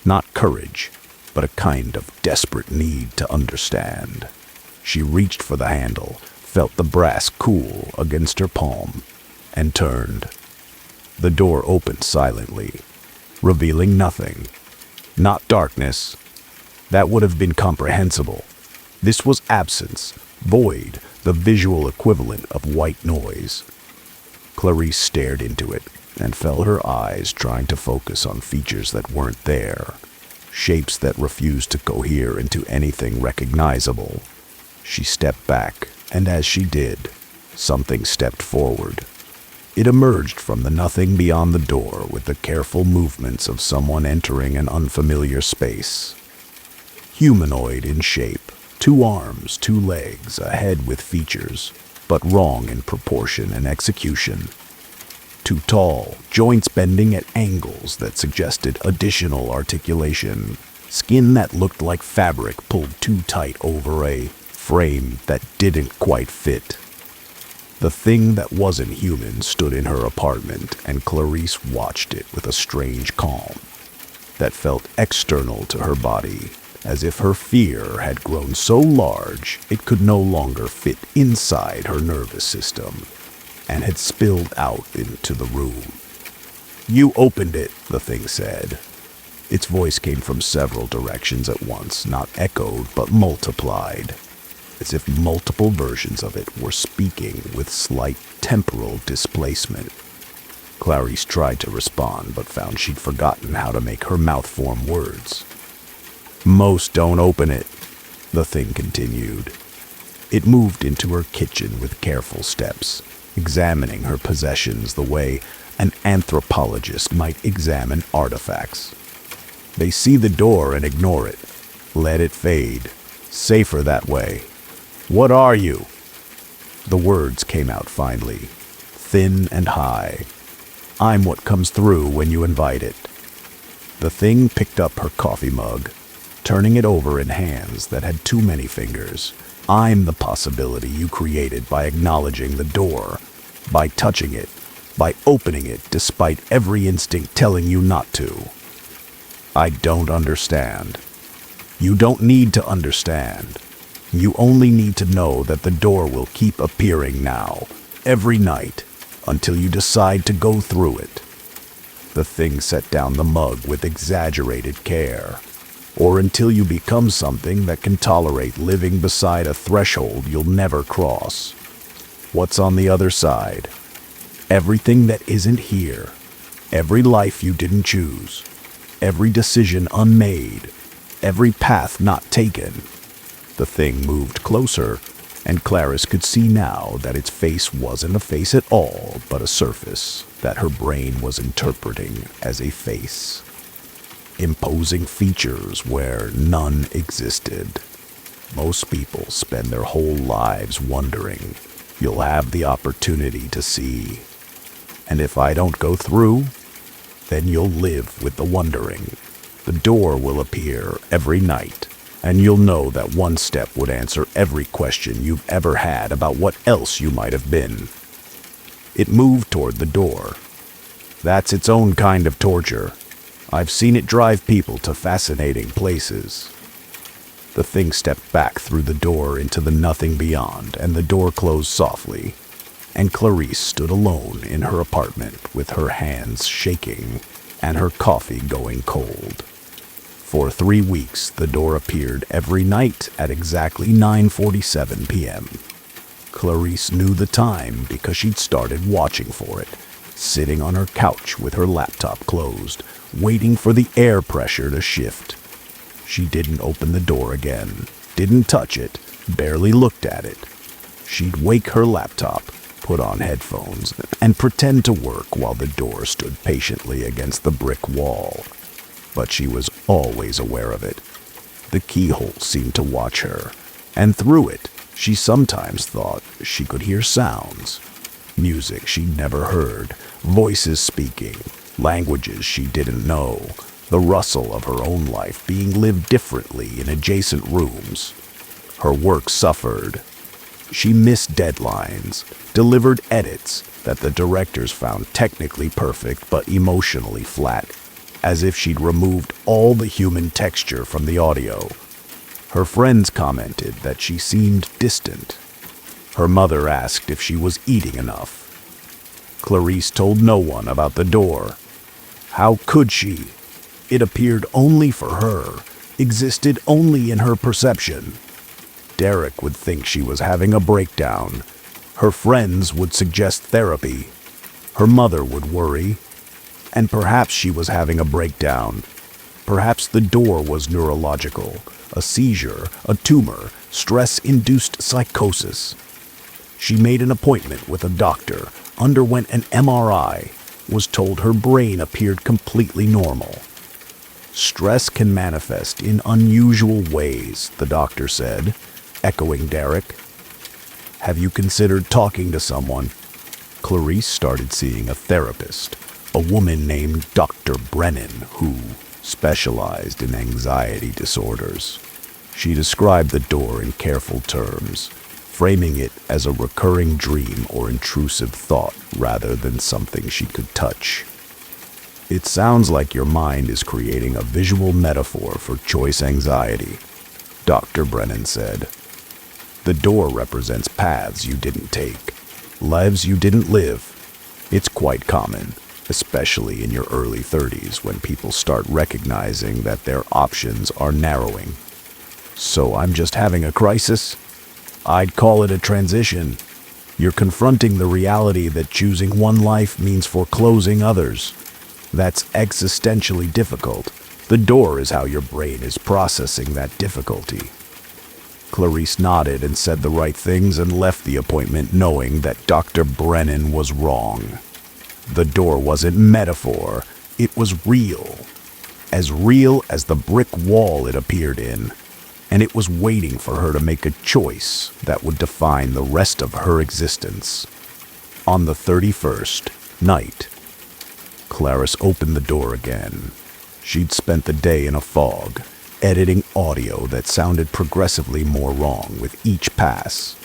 Not courage, but a kind of desperate need to understand. She reached for the handle, felt the brass cool against her palm, and turned. The door opened silently, revealing nothing. Not darkness. That would have been comprehensible. This was absence, void, the visual equivalent of white noise. Clarice stared into it and felt her eyes trying to focus on features that weren't there, shapes that refused to cohere into anything recognizable. She stepped back, and as she did, something stepped forward. It emerged from the nothing beyond the door with the careful movements of someone entering an unfamiliar space. Humanoid in shape, 2 arms, 2 legs, a head with features, but wrong in proportion and execution. Too tall, joints bending at angles that suggested additional articulation, skin that looked like fabric pulled too tight over a frame that didn't quite fit. The thing that wasn't human stood in her apartment, and Clarice watched it with a strange calm that felt external to her body, as if her fear had grown so large it could no longer fit inside her nervous system, and had spilled out into the room. "You opened it," the thing said. Its voice came from several directions at once, not echoed but multiplied, as if multiple versions of it were speaking with slight temporal displacement. Clarice tried to respond, but found she'd forgotten how to make her mouth form words. "Most don't open it," the thing continued. It moved into her kitchen with careful steps, examining her possessions the way an anthropologist might examine artifacts. They see the door and ignore it. Let it fade. Safer that way. What are you? The words came out finally, thin and high. I'm what comes through when you invite it. The thing picked up her coffee mug, turning it over in hands that had too many fingers. I'm the possibility you created by acknowledging the door, by touching it, by opening it despite every instinct telling you not to. I don't understand. You don't need to understand. You only need to know that the door will keep appearing now, every night, until you decide to go through it. The thing set down the mug with exaggerated care. Or until you become something that can tolerate living beside a threshold you'll never cross. What's on the other side? Everything that isn't here. Every life you didn't choose. Every decision unmade, every path not taken. The thing moved closer, and Clarice could see now that its face wasn't a face at all, but a surface that her brain was interpreting as a face. Imposing features where none existed. Most people spend their whole lives wondering. You'll have the opportunity to see. And if I don't go through, then you'll live with the wondering. The door will appear every night, and you'll know that one step would answer every question you've ever had about what else you might have been. It moved toward the door. That's its own kind of torture. I've seen it drive people to fascinating places. The thing stepped back through the door into the nothing beyond, and the door closed softly. And Clarice stood alone in her apartment with her hands shaking and her coffee going cold. For 3 weeks, the door appeared every night at exactly 9:47 p.m. Clarice knew the time because she'd started watching for it, sitting on her couch with her laptop closed, waiting for the air pressure to shift. She didn't open the door again, didn't touch it, barely looked at it. She'd wake her laptop, put on headphones, and pretend to work while the door stood patiently against the brick wall. But she was always aware of it. The keyhole seemed to watch her, and through it, she sometimes thought she could hear sounds. Music she'd never heard, voices speaking, languages she didn't know, the rustle of her own life being lived differently in adjacent rooms. Her work suffered. She missed deadlines, delivered edits that the directors found technically perfect but emotionally flat, as if she'd removed all the human texture from the audio. Her friends commented that she seemed distant. Her mother asked if she was eating enough. Clarice told no one about the door. How could she? It appeared only for her, existed only in her perception. Derek would think she was having a breakdown. Her friends would suggest therapy. Her mother would worry. And perhaps she was having a breakdown. Perhaps the door was neurological, a seizure, a tumor, stress-induced psychosis. She made an appointment with a doctor, underwent an MRI, was told her brain appeared completely normal. Stress can manifest in unusual ways, the doctor said, echoing Derek. Have you considered talking to someone? Clarice started seeing a therapist, a woman named Dr. Brennan, who specialized in anxiety disorders. She described the door in careful terms, framing it as a recurring dream or intrusive thought rather than something she could touch. It sounds like your mind is creating a visual metaphor for choice anxiety, Dr. Brennan said. The door represents paths you didn't take, lives you didn't live. It's quite common, especially in your early 30s when people start recognizing that their options are narrowing. So I'm just having a crisis? I'd call it a transition. You're confronting the reality that choosing one life means foreclosing others. That's existentially difficult. The door is how your brain is processing that difficulty. Clarice nodded and said the right things and left the appointment knowing that Dr. Brennan was wrong. The door wasn't metaphor, it was real. as real as the brick wall it appeared in, and it was waiting for her to make a choice that would define the rest of her existence. On the 31st night, Clarice opened the door again. She'd spent the day in a fog, editing audio that sounded progressively more wrong with each pass.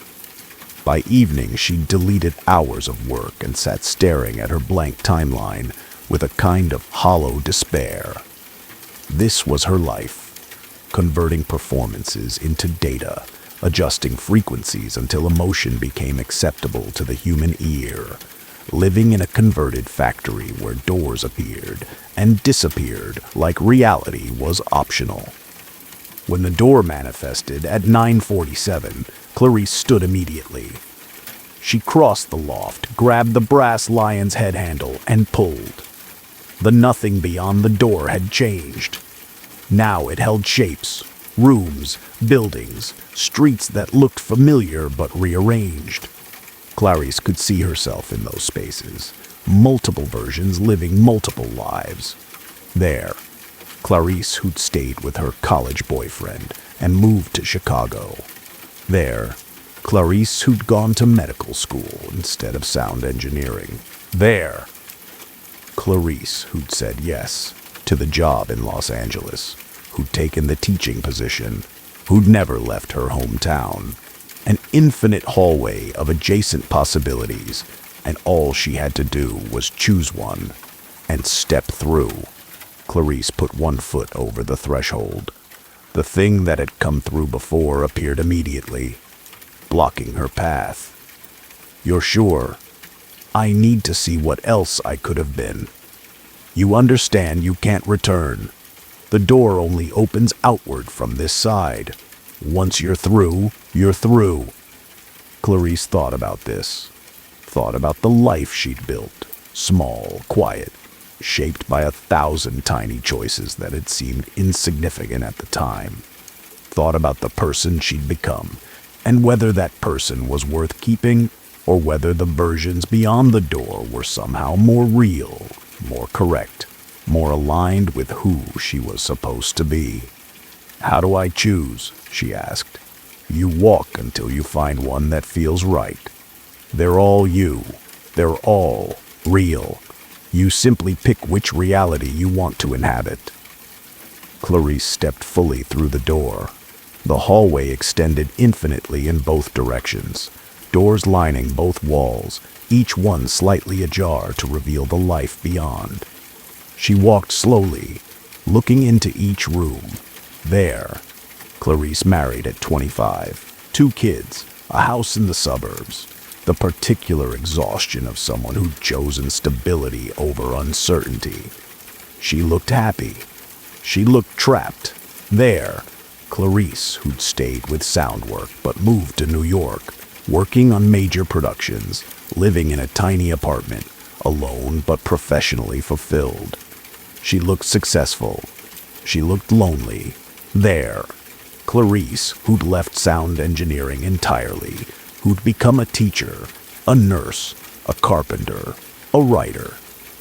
By evening, she'd deleted hours of work and sat staring at her blank timeline with a kind of hollow despair. This was her life, converting performances into data, adjusting frequencies until emotion became acceptable to the human ear, living in a converted factory where doors appeared and disappeared like reality was optional. When the door manifested at 9:47, Clarice stood immediately. She crossed the loft, grabbed the brass lion's head handle, and pulled. The nothing beyond the door had changed. Now it held shapes, rooms, buildings, streets that looked familiar but rearranged. Clarice could see herself in those spaces, multiple versions living multiple lives. There, Clarice, who'd stayed with her college boyfriend and moved to Chicago. There, Clarice, who'd gone to medical school instead of sound engineering. There, Clarice, who'd said yes to the job in Los Angeles, who'd taken the teaching position, who'd never left her hometown. An infinite hallway of adjacent possibilities, and all she had to do was choose one and step through. Clarice put one foot over the threshold. The thing that had come through before appeared immediately, blocking her path. "You're sure? I need to see what else I could have been. You understand you can't return. The door only opens outward from this side. Once you're through, you're through." Clarice thought about this, thought about the life she'd built, small, quiet, shaped by 1,000 tiny choices that had seemed insignificant at the time. Thought about the person she'd become, and whether that person was worth keeping, or whether the versions beyond the door were somehow more real, more correct, more aligned with who she was supposed to be. "How do I choose?" she asked. "You walk until you find one that feels right. They're all you. They're all real. You simply pick which reality you want to inhabit." Clarice stepped fully through the door. The hallway extended infinitely in both directions, doors lining both walls, each one slightly ajar to reveal the life beyond. She walked slowly, looking into each room. There, Clarice married at 25, 2 kids, a house in the suburbs. The particular exhaustion of someone who'd chosen stability over uncertainty. She looked happy. She looked trapped. There, Clarice, who'd stayed with sound work but moved to New York, working on major productions, living in a tiny apartment, alone but professionally fulfilled. She looked successful. She looked lonely. There, Clarice, who'd left sound engineering entirely, who'd become a teacher, a nurse, a carpenter, a writer.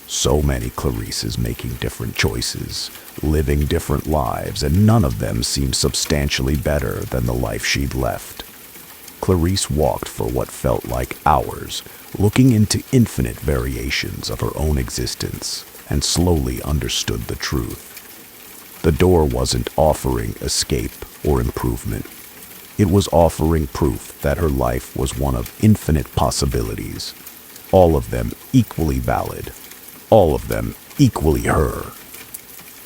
So many Clarices making different choices, living different lives, and none of them seemed substantially better than the life she'd left. Clarice walked for what felt like hours, looking into infinite variations of her own existence, and slowly understood the truth. The door wasn't offering escape or improvement. It was offering proof that her life was one of infinite possibilities, all of them equally valid, all of them equally her.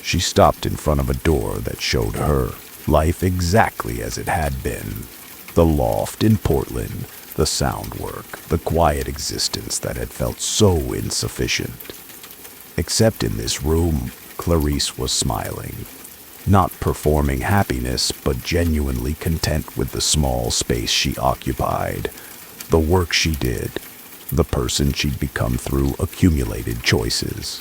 She stopped in front of a door that showed her life exactly as it had been. The loft in Portland, the sound work, the quiet existence that had felt so insufficient. Except in this room, Clarice was smiling. Not performing happiness, but genuinely content with the small space she occupied, the work she did, the person she'd become through accumulated choices.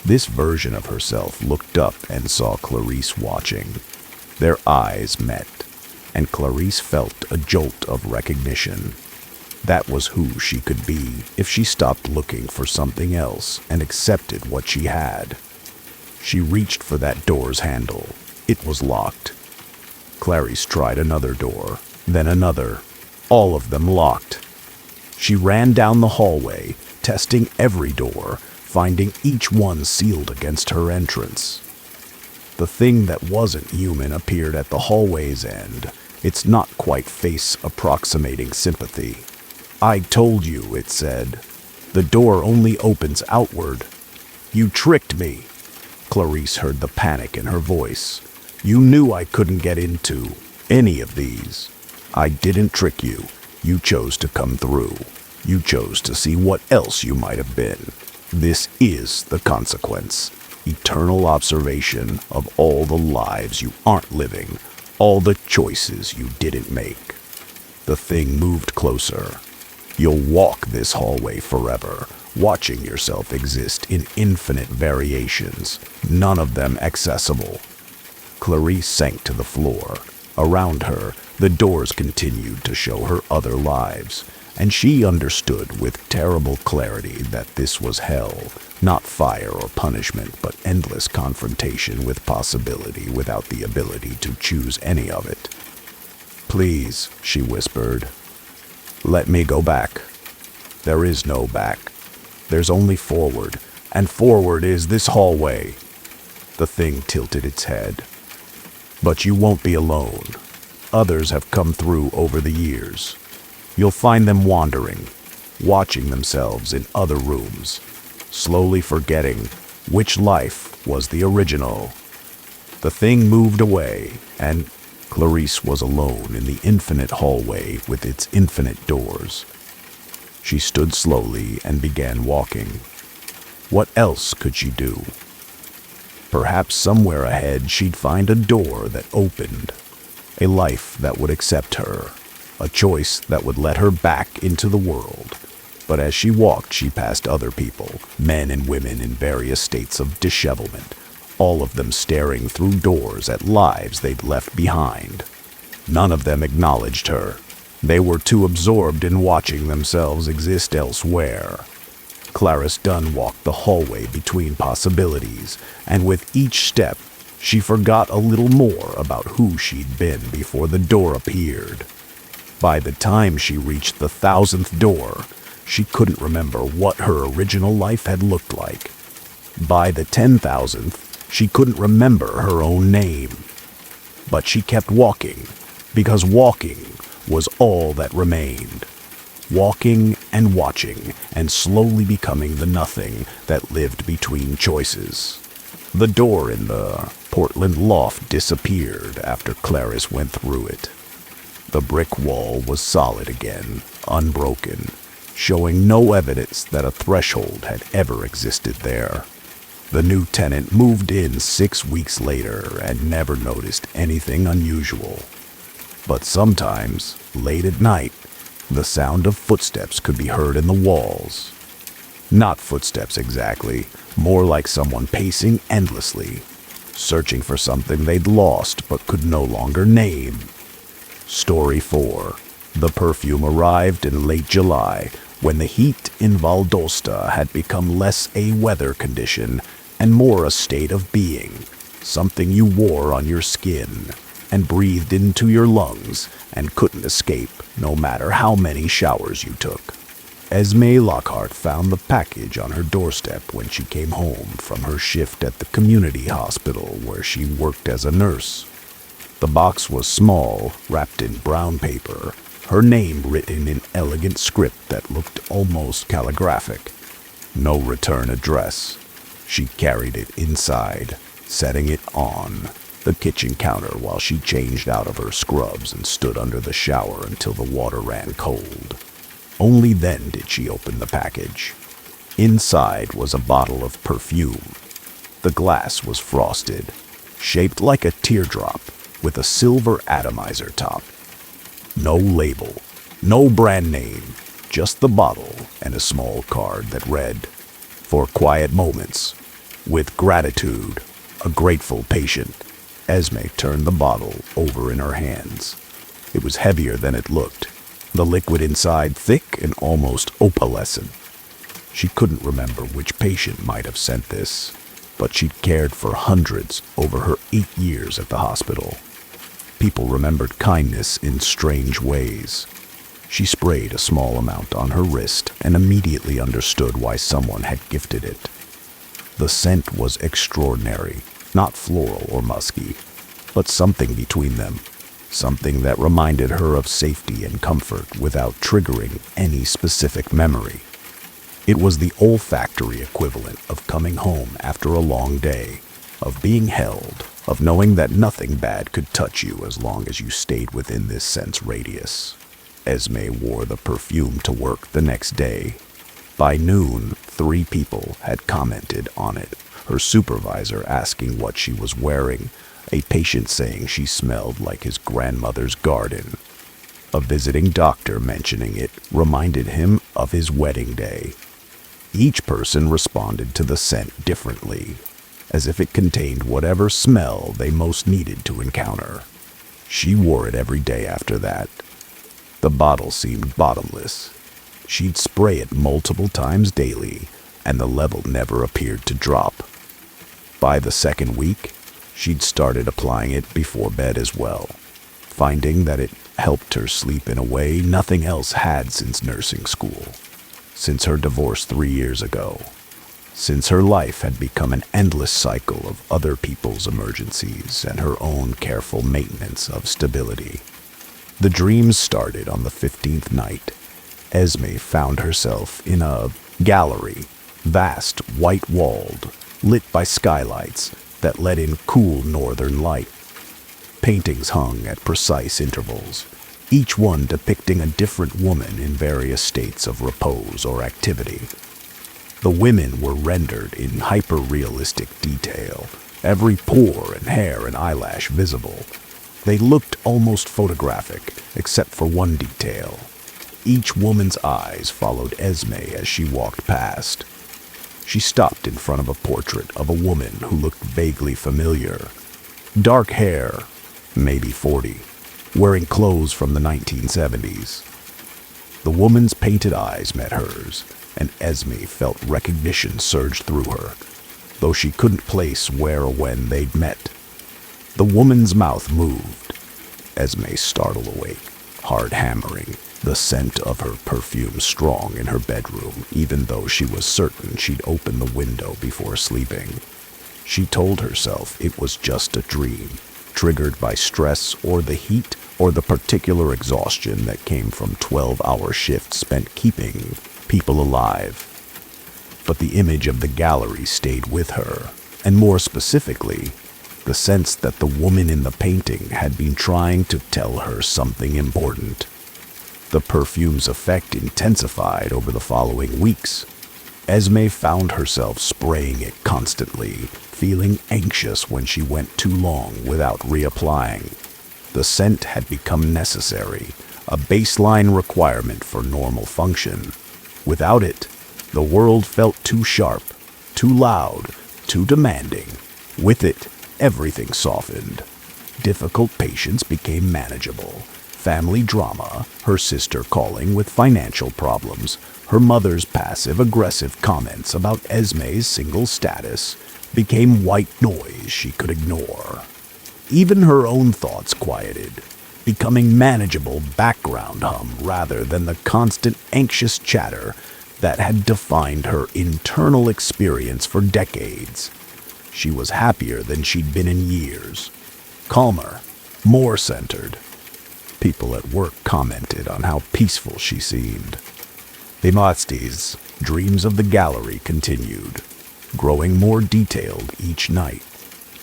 This version of herself looked up and saw Clarice watching. Their eyes met, and Clarice felt a jolt of recognition. That was who she could be if she stopped looking for something else and accepted what she had. She reached for that door's handle. It was locked. Clarice tried another door, then another, all of them locked. She ran down the hallway, testing every door, finding each one sealed against her entrance. The thing that wasn't human appeared at the hallway's end, its not quite face approximating sympathy. "I told you," it said. "The door only opens outward." "You tricked me." Clarice heard the panic in her voice. "You knew I couldn't get into any of these." "I didn't trick you. You chose to come through. You chose to see what else you might have been. This is the consequence. Eternal observation of all the lives you aren't living, all the choices you didn't make." The thing moved closer. "You'll walk this hallway forever, watching yourself exist in infinite variations, none of them accessible." Clarice sank to the floor. Around her, the doors continued to show her other lives, and she understood with terrible clarity that this was hell, not fire or punishment, but endless confrontation with possibility without the ability to choose any of it. "Please," she whispered, "let me go back." "There is no back. There's only forward, and forward is this hallway." The thing tilted its head. "But you won't be alone. Others have come through over the years. You'll find them wandering, watching themselves in other rooms, slowly forgetting which life was the original." The thing moved away, and Clarice was alone in the infinite hallway with its infinite doors. She stood slowly and began walking. What else could she do? Perhaps somewhere ahead she'd find a door that opened, a life that would accept her, a choice that would let her back into the world. But as she walked, she passed other people, men and women in various states of dishevelment, all of them staring through doors at lives they'd left behind. None of them acknowledged her. They were too absorbed in watching themselves exist elsewhere. Clarice Dunn walked the hallway between possibilities, and with each step, she forgot a little more about who she'd been before the door appeared. By the time she reached the 1,000th door, she couldn't remember what her original life had looked like. By the 10,000th, she couldn't remember her own name. But she kept walking, because walking was all that remained. Walking and watching, and slowly becoming the nothing that lived between choices. The door in the Portland loft disappeared after Clarice went through it. The brick wall was solid again, unbroken, showing no evidence that a threshold had ever existed there. The new tenant moved in 6 weeks later and never noticed anything unusual. But sometimes, late at night, the sound of footsteps could be heard in the walls. Not footsteps exactly, more like someone pacing endlessly, searching for something they'd lost but could no longer name. Story 4. The perfume arrived in late July, when the heat in Valdosta had become less a weather condition and more a state of being, something you wore on your skin and breathed into your lungs and couldn't escape no matter how many showers you took. Esme Lockhart found the package on her doorstep when she came home from her shift at the community hospital where she worked as a nurse. The box was small, wrapped in brown paper, her name written in elegant script that looked almost calligraphic. No return address. She carried it inside, setting it on the kitchen counter while she changed out of her scrubs and stood under the shower until the water ran cold. Only then did she open the package. Inside was a bottle of perfume. The glass was frosted, shaped like a teardrop, with a silver atomizer top. No label, no brand name, just the bottle and a small card that read, "For quiet moments, with gratitude, a grateful patient." Esme turned the bottle over in her hands. It was heavier than it looked, the liquid inside thick and almost opalescent. She couldn't remember which patient might have sent this. but she'd cared for hundreds over her 8 years at the hospital. People remembered kindness in strange ways. She sprayed a small amount on her wrist and immediately understood why someone had gifted it. The scent was extraordinary, not floral or musky, but something between them, something that reminded her of safety and comfort without triggering any specific memory. It was the olfactory equivalent of coming home after a long day, of being held, of knowing that nothing bad could touch you as long as you stayed within this sense radius. Esme wore the perfume to work the next day. By noon, 3 people had commented on it, her supervisor asking what she was wearing, a patient saying she smelled like his grandmother's garden. A visiting doctor mentioning it reminded him of his wedding day. Each person responded to the scent differently, as if it contained whatever smell they most needed to encounter. She wore it every day after that. The bottle seemed bottomless. She'd spray it multiple times daily, and the level never appeared to drop. By the second week, she'd started applying it before bed as well, finding that it helped her sleep in a way nothing else had since nursing school, since her divorce 3 years ago, since her life had become an endless cycle of other people's emergencies and her own careful maintenance of stability. The dreams started on the 15th night. Esme found herself in a gallery, vast, white-walled, lit by skylights that let in cool northern light. Paintings hung at precise intervals, each one depicting a different woman in various states of repose or activity. The women were rendered in hyper-realistic detail, every pore and hair and eyelash visible. They looked almost photographic, except for one detail. Each woman's eyes followed Esme as she walked past. She stopped in front of a portrait of a woman who looked vaguely familiar. Dark hair, maybe 40, wearing clothes from the 1970s. The woman's painted eyes met hers, and Esme felt recognition surge through her, though she couldn't place where or when they'd met. The woman's mouth moved. Esme startled awake, hard hammering, the scent of her perfume strong in her bedroom, even though she was certain she'd opened the window before sleeping. She told herself it was just a dream, triggered by stress or the heat or the particular exhaustion that came from 12-hour shifts spent keeping people alive. But the image of the gallery stayed with her, and more specifically, the sense that the woman in the painting had been trying to tell her something important. The perfume's effect intensified over the following weeks. Esme found herself spraying it constantly, feeling anxious when she went too long without reapplying. The scent had become necessary, a baseline requirement for normal function. Without it, the world felt too sharp, too loud, too demanding. With it, everything softened. Difficult patients became manageable. Family drama, her sister calling with financial problems, her mother's passive-aggressive comments about Esme's single status became white noise she could ignore. Even her own thoughts quieted, becoming manageable background hum rather than the constant anxious chatter that had defined her internal experience for decades. She was happier than she'd been in years, calmer, more centered. People at work commented on how peaceful she seemed. Demosthenes' dreams of the gallery continued, growing more detailed each night.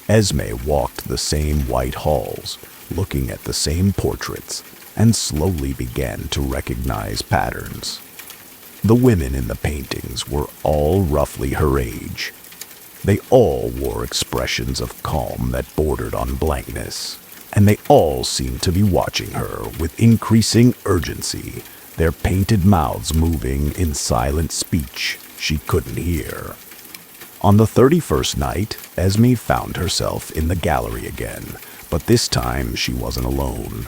Esme walked the same white halls, looking at the same portraits, and slowly began to recognize patterns. The women in the paintings were all roughly her age. They all wore expressions of calm that bordered on blankness, and they all seemed to be watching her with increasing urgency, their painted mouths moving in silent speech she couldn't hear. On the 31st night, Esme found herself in the gallery again, but this time she wasn't alone.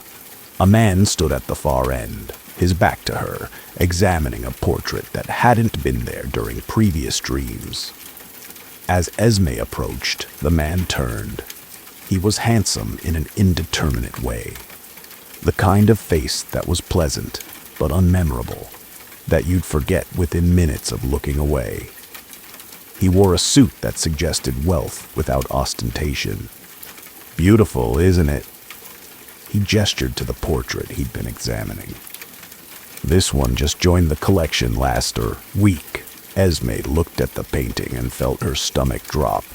A man stood at the far end, his back to her, examining a portrait that hadn't been there during previous dreams. As Esme approached, the man turned. He was handsome in an indeterminate way. The kind of face that was pleasant, but unmemorable, that you'd forget within minutes of looking away. He wore a suit that suggested wealth without ostentation. "Beautiful, isn't it?" He gestured to the portrait he'd been examining. "This one just joined the collection last week." Esme looked at the painting and felt her stomach drop.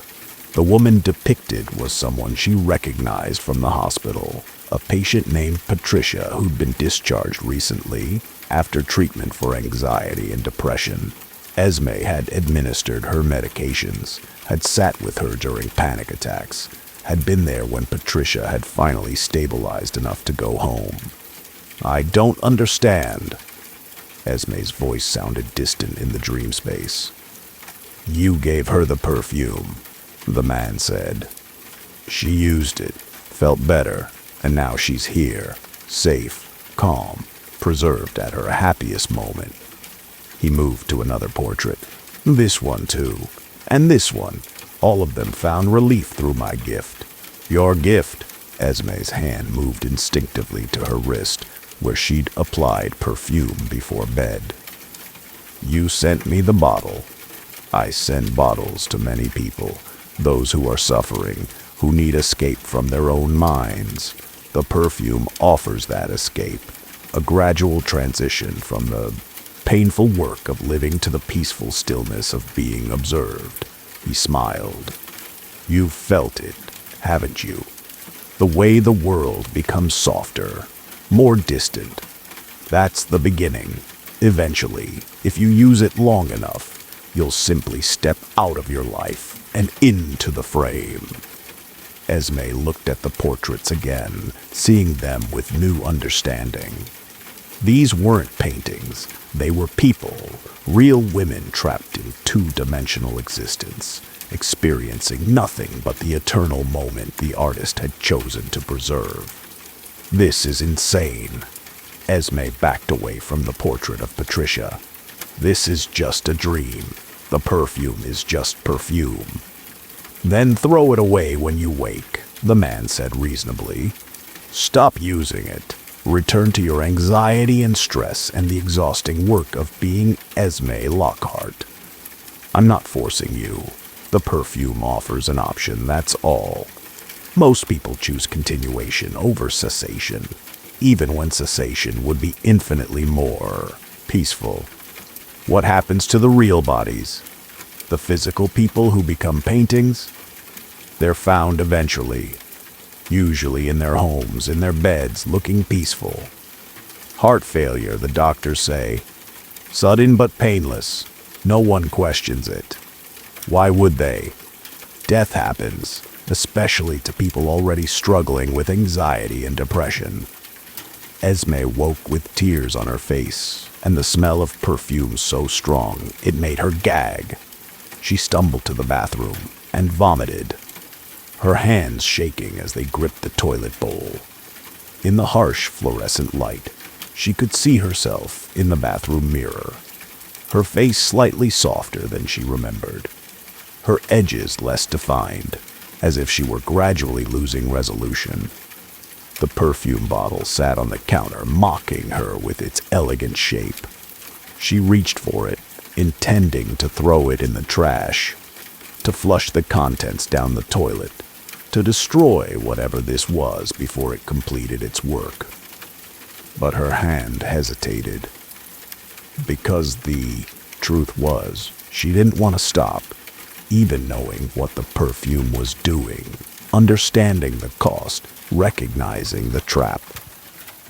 The woman depicted was someone she recognized from the hospital, a patient named Patricia who'd been discharged recently after treatment for anxiety and depression. Esme had administered her medications, had sat with her during panic attacks, had been there when Patricia had finally stabilized enough to go home. "I don't understand." Esme's voice sounded distant in the dream space. "You gave her the perfume," the man said. "She used it, felt better, and now she's here, safe, calm, preserved at her happiest moment." He moved to another portrait. "This one too, and this one. All of them found relief through my gift." "Your gift?" Esme's hand moved instinctively to her wrist, where she'd applied perfume before bed. "You sent me the bottle. I send bottles to many people, those who are suffering, who need escape from their own minds. The perfume offers that escape, a gradual transition from the painful work of living to the peaceful stillness of being observed." He smiled. "You've felt it, haven't you? The way the world becomes softer, more distant. That's the beginning. Eventually, if you use it long enough, you'll simply step out of your life and into the frame." Esme looked at the portraits again, seeing them with new understanding. These weren't paintings. They were people, real women trapped in two-dimensional existence, experiencing nothing but the eternal moment the artist had chosen to preserve. "This is insane." Esme backed away from the portrait of Patricia. "This is just a dream. The perfume is just perfume." "Then throw it away when you wake," the man said reasonably. "Stop using it. Return to your anxiety and stress and the exhausting work of being Esme Lockhart." "I'm not forcing you. The perfume offers an option, that's all. Most people choose continuation over cessation, even when cessation would be infinitely more peaceful." "What happens to the real bodies? The physical people who become paintings?" "They're found eventually, usually in their homes, in their beds, looking peaceful. Heart failure, the doctors say. Sudden but painless. No one questions it. Why would they? Death happens, especially to people already struggling with anxiety and depression." Esme woke with tears on her face, and the smell of perfume so strong it made her gag. She stumbled to the bathroom and vomited, her hands shaking as they gripped the toilet bowl. In the harsh fluorescent light, she could see herself in the bathroom mirror, her face slightly softer than she remembered, her edges less defined, as if she were gradually losing resolution. The perfume bottle sat on the counter, mocking her with its elegant shape. She reached for it, intending to throw it in the trash, to flush the contents down the toilet, to destroy whatever this was before it completed its work. But her hand hesitated, because the truth was, she didn't want to stop, even knowing what the perfume was doing, understanding the cost, recognizing the trap.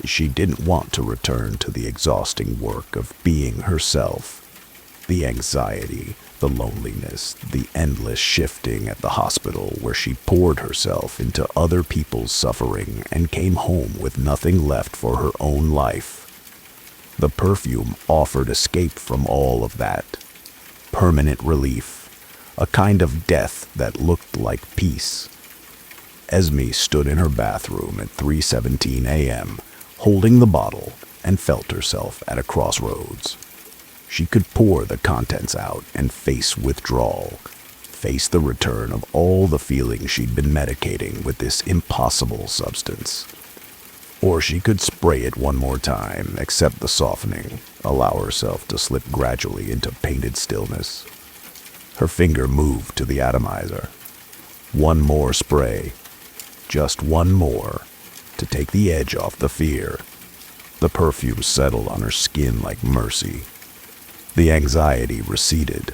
She didn't want to return to the exhausting work of being herself. The anxiety, the loneliness, the endless shifting at the hospital where she poured herself into other people's suffering and came home with nothing left for her own life. The perfume offered escape from all of that. Permanent relief. A kind of death that looked like peace. Esme stood in her bathroom at 3:17 a.m., holding the bottle, and felt herself at a crossroads. She could pour the contents out and face withdrawal, face the return of all the feelings she'd been medicating with this impossible substance. Or she could spray it one more time, accept the softening, allow herself to slip gradually into painted stillness. Her finger moved to the atomizer. One more spray, just one more, to take the edge off the fear. The perfume settled on her skin like mercy. The anxiety receded.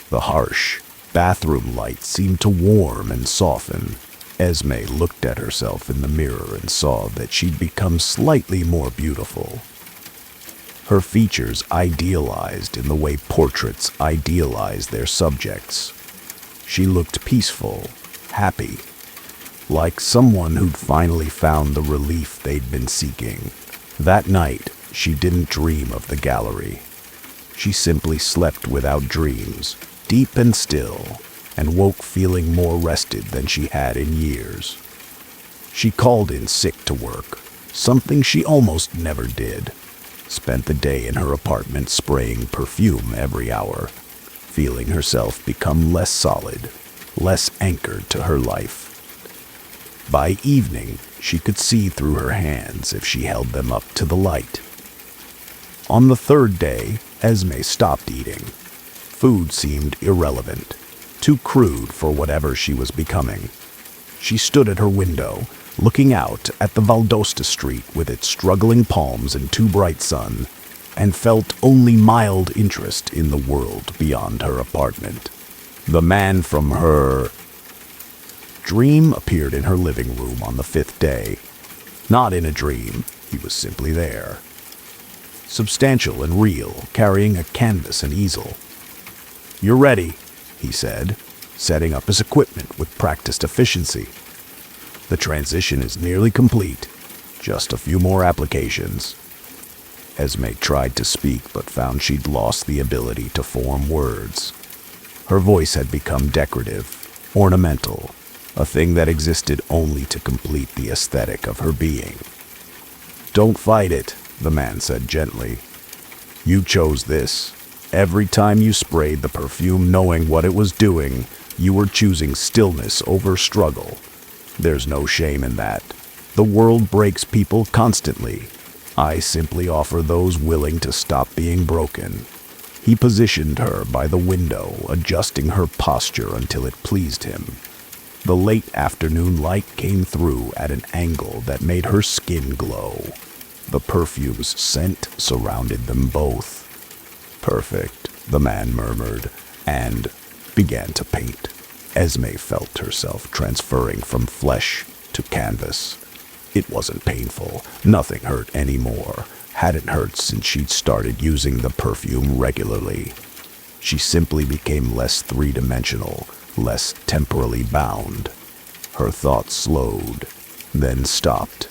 The harsh bathroom light seemed to warm and soften. Esme looked at herself in the mirror and saw that she'd become slightly more beautiful. Her features idealized in the way portraits idealize their subjects. She looked peaceful, happy, like someone who'd finally found the relief they'd been seeking. That night, she didn't dream of the gallery. She simply slept without dreams, deep and still, and woke feeling more rested than she had in years. She called in sick to work, something she almost never did. Spent the day in her apartment spraying perfume every hour, feeling herself become less solid, less anchored to her life. By evening, she could see through her hands if she held them up to the light. On the third day, Esme stopped eating. Food seemed irrelevant, too crude for whatever she was becoming. She stood at her window, looking out at the Valdosta street with its struggling palms and too bright sun, and felt only mild interest in the world beyond her apartment. The man from her dream appeared in her living room on the fifth day. Not in a dream, he was simply there. Substantial and real, carrying a canvas and easel. "You're ready," he said, setting up his equipment with practiced efficiency. "The transition is nearly complete. Just a few more applications." Esme tried to speak, but found she'd lost the ability to form words. Her voice had become decorative, ornamental, a thing that existed only to complete the aesthetic of her being. "Don't fight it," the man said gently. "You chose this. Every time you sprayed the perfume knowing what it was doing, you were choosing stillness over struggle. There's no shame in that. The world breaks people constantly. I simply offer those willing to stop being broken." He positioned her by the window, adjusting her posture until it pleased him. The late afternoon light came through at an angle that made her skin glow. The perfume's scent surrounded them both. "Perfect," the man murmured, and began to paint. Esme felt herself transferring from flesh to canvas. It wasn't painful. Nothing hurt anymore. Hadn't hurt since she'd started using the perfume regularly. She simply became less three-dimensional, less temporally bound. Her thoughts slowed, then stopped.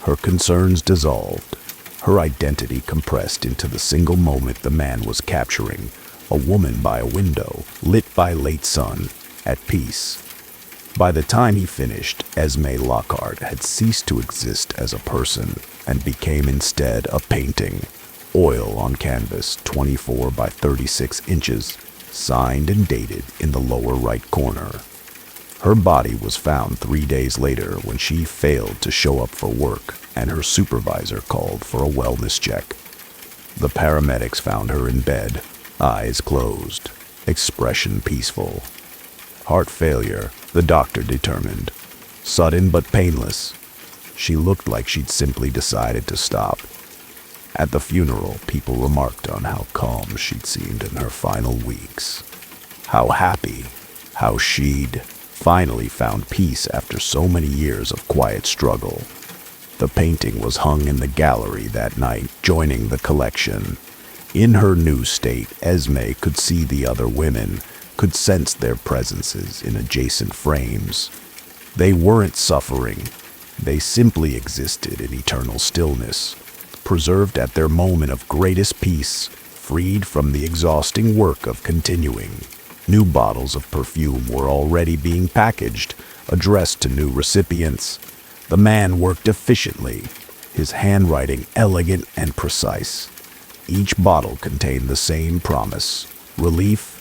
Her concerns dissolved. Her identity compressed into the single moment the man was capturing, a woman by a window, lit by late sun, at peace. By the time he finished, Esme Lockhart had ceased to exist as a person and became instead a painting, oil on canvas 24 by 36 inches, signed and dated in the lower right corner. Her body was found 3 days later when she failed to show up for work and her supervisor called for a wellness check. The paramedics found her in bed, eyes closed, expression peaceful. Heart failure, the doctor determined. Sudden but painless. She looked like she'd simply decided to stop. At the funeral, people remarked on how calm she'd seemed in her final weeks. How happy, how she'd finally found peace after so many years of quiet struggle. The painting was hung in the gallery that night, joining the collection. In her new state, Esme could see the other women, could sense their presences in adjacent frames. They weren't suffering. They simply existed in eternal stillness, preserved at their moment of greatest peace, freed from the exhausting work of continuing. New bottles of perfume were already being packaged, addressed to new recipients. The man worked efficiently, his handwriting elegant and precise. Each bottle contained the same promise: relief,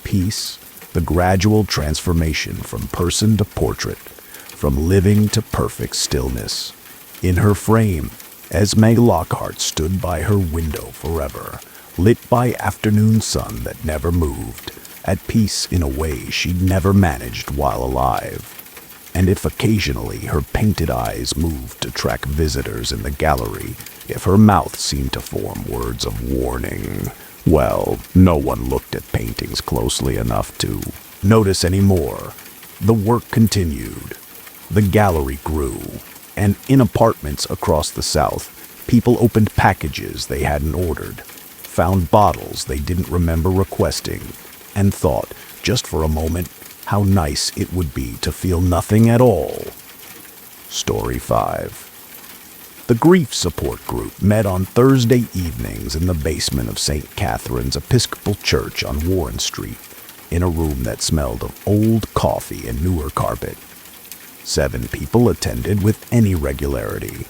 peace, The gradual transformation from person to portrait, from living to perfect stillness. In her frame, Esme Lockhart stood by her window forever, lit by afternoon sun that never moved, at peace in a way she'd never managed while alive. And if occasionally her painted eyes moved to track visitors in the gallery, if her mouth seemed to form words of warning, well, no one looked at paintings closely enough to notice anymore. The work continued. The gallery grew, and in apartments across the South, people opened packages they hadn't ordered, found bottles they didn't remember requesting, and thought, just for a moment, how nice it would be to feel nothing at all. Story 5. The Grief Support Group met on Thursday evenings in the basement of St. Catherine's Episcopal Church on Warren Street, in a room that smelled of old coffee and newer carpet. 7 people attended with any regularity,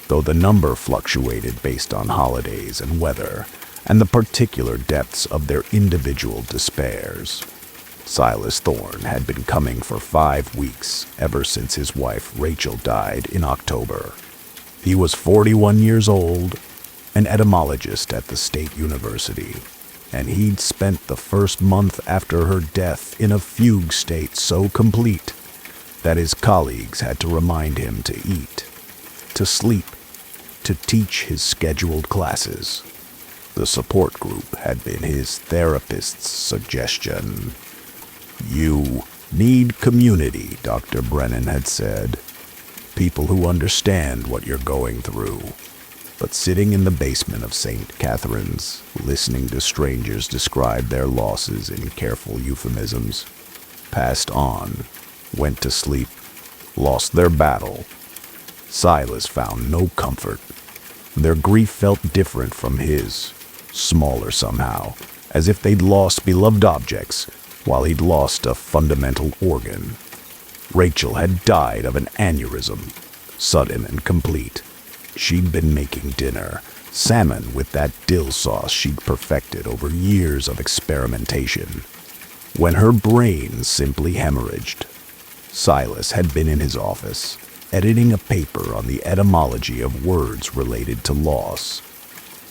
though the number fluctuated based on holidays and weather, and the particular depths of their individual despairs. Silas Thorne had been coming for 5 weeks, ever since his wife Rachel died in October. He was 41 years old, an etymologist at the State University, and he'd spent the first month after her death in a fugue state so complete that his colleagues had to remind him to eat, to sleep, to teach his scheduled classes. The support group had been his therapist's suggestion. "You need community," Dr. Brennan had said. "People who understand what you're going through." But sitting in the basement of St. Catherine's, listening to strangers describe their losses in careful euphemisms, passed on, went to sleep, lost their battle, Silas found no comfort. Their grief felt different from his, smaller somehow, as if they'd lost beloved objects while he'd lost a fundamental organ. Rachel had died of an aneurysm, sudden and complete. She'd been making dinner, salmon with that dill sauce she'd perfected over years of experimentation, when her brain simply hemorrhaged. Silas had been in his office, editing a paper on the etymology of words related to loss.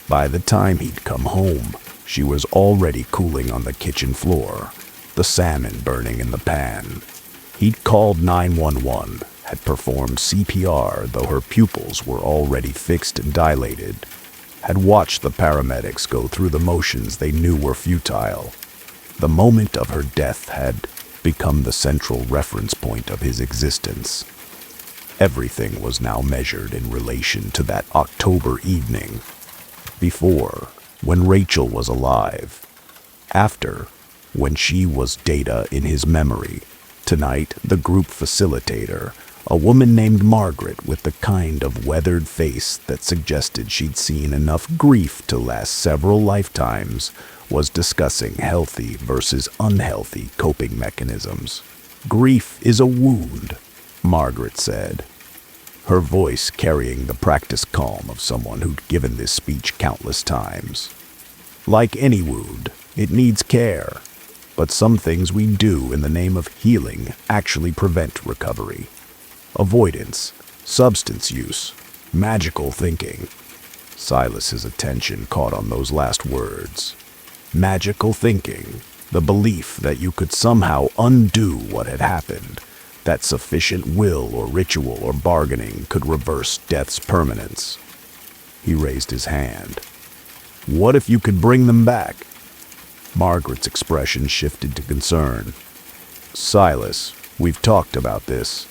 By the time he'd come home, she was already cooling on the kitchen floor, the salmon burning in the pan. He'd called 911, had performed CPR, though her pupils were already fixed and dilated, had watched the paramedics go through the motions they knew were futile. The moment of her death had become the central reference point of his existence. Everything was now measured in relation to that October evening. Before, when Rachel was alive. After, when she was data in his memory. Tonight, the group facilitator, a woman named Margaret with the kind of weathered face that suggested she'd seen enough grief to last several lifetimes, was discussing healthy versus unhealthy coping mechanisms. "Grief is a wound," Margaret said, her voice carrying the practiced calm of someone who'd given this speech countless times. "Like any wound, it needs care, but some things we do in the name of healing actually prevent recovery. Avoidance, substance use, magical thinking." Silas's attention caught on those last words. Magical thinking, the belief that you could somehow undo what had happened, that sufficient will or ritual or bargaining could reverse death's permanence. He raised his hand. "What if you could bring them back?" Margaret's expression shifted to concern. "Silas, we've talked about this.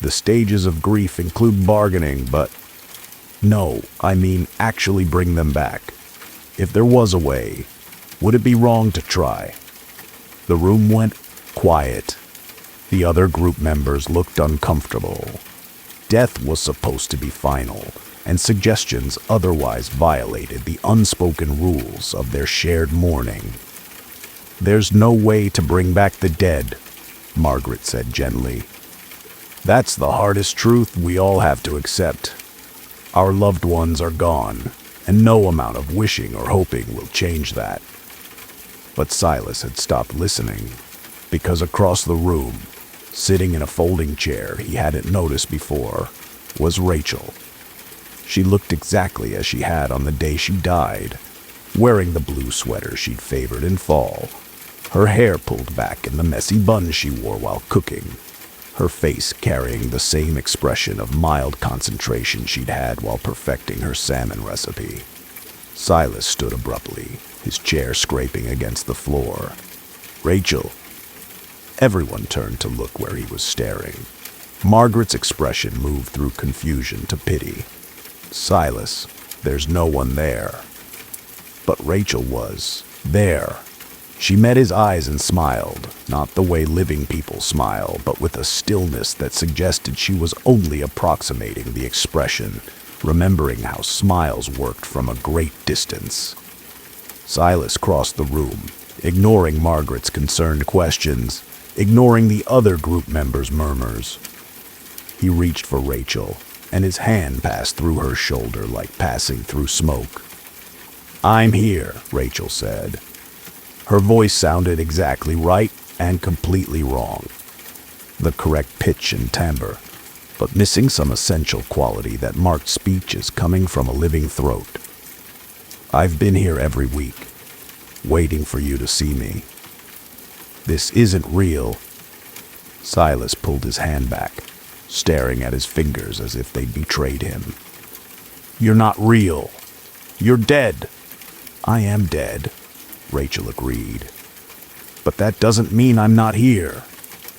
The stages of grief include bargaining, but..." "No, I mean actually bring them back. If there was a way, would it be wrong to try?" The room went quiet. The other group members looked uncomfortable. Death was supposed to be final, and suggestions otherwise violated the unspoken rules of their shared mourning. "There's no way to bring back the dead," Margaret said gently. "That's the hardest truth we all have to accept. Our loved ones are gone, and no amount of wishing or hoping will change that." But Silas had stopped listening. Because across the room, sitting in a folding chair he hadn't noticed before, was Rachel. She looked exactly as she had on the day she died, wearing the blue sweater she'd favored in fall, her hair pulled back in the messy bun she wore while cooking, her face carrying the same expression of mild concentration she'd had while perfecting her salmon recipe. Silas stood abruptly, his chair scraping against the floor. "Rachel." Everyone turned to look where he was staring. Margaret's expression moved through confusion to pity. "Silas, there's no one there." But Rachel was there. She met his eyes and smiled, not the way living people smile, but with a stillness that suggested she was only approximating the expression, remembering how smiles worked from a great distance. Silas crossed the room, ignoring Margaret's concerned questions, ignoring the other group members' murmurs. He reached for Rachel, and his hand passed through her shoulder like passing through smoke. "I'm here," Rachel said. Her voice sounded exactly right and completely wrong. The correct pitch and timbre, but missing some essential quality that marked speech as coming from a living throat. "I've been here every week, waiting for you to see me. This isn't real." Silas pulled his hand back, staring at his fingers as if they'd betrayed him. "You're not real. You're dead." "I am dead," Rachel agreed. "But that doesn't mean I'm not here."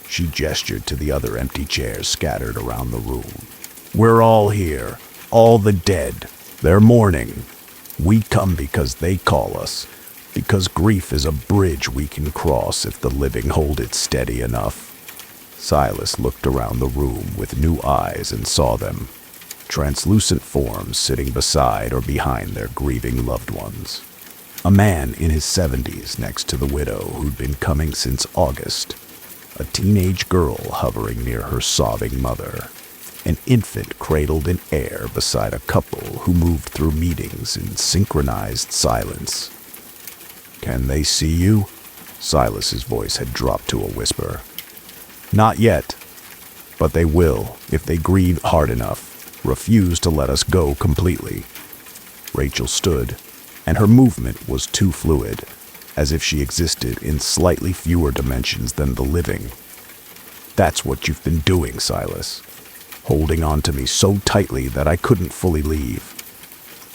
She gestured to the other empty chairs scattered around the room. "We're all here, all the dead. They're mourning. We come because they call us, because grief is a bridge we can cross if the living hold it steady enough." Silas looked around the room with new eyes and saw them, translucent forms sitting beside or behind their grieving loved ones. A man in his 70s next to the widow who'd been coming since August, a teenage girl hovering near her sobbing mother, an infant cradled in air beside a couple who moved through meetings in synchronized silence. "Can they see you?" Silas's voice had dropped to a whisper. "Not yet, but they will if they grieve hard enough, refuse to let us go completely." Rachel stood, and her movement was too fluid, as if she existed in slightly fewer dimensions than the living. "That's what you've been doing, Silas, holding on to me so tightly that I couldn't fully leave.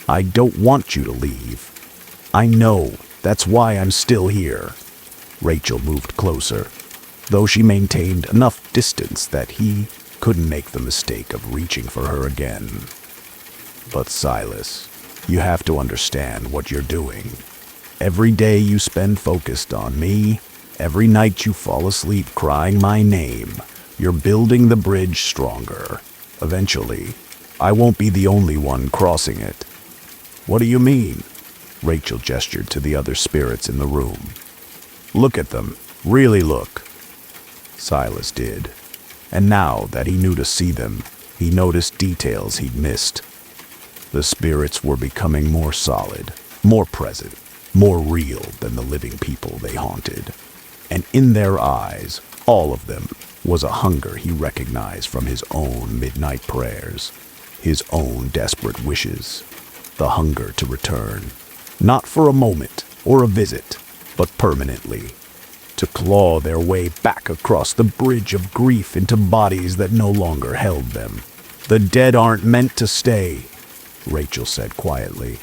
I don't want you to leave. I know, that's why I'm still here." Rachel moved closer, though she maintained enough distance that he couldn't make the mistake of reaching for her again. "But Silas, you have to understand what you're doing. Every day you spend focused on me, every night you fall asleep crying my name, you're building the bridge stronger. Eventually, I won't be the only one crossing it." "What do you mean?" Rachel gestured to the other spirits in the room. "Look at them. Really look." Silas did, and now that he knew to see them, he noticed details he'd missed. The spirits were becoming more solid, more present, more real than the living people they haunted. And in their eyes, all of them, was a hunger he recognized from his own midnight prayers, his own desperate wishes. The hunger to return, not for a moment or a visit, but permanently. To claw their way back across the bridge of grief into bodies that no longer held them. "The dead aren't meant to stay," Rachel said quietly.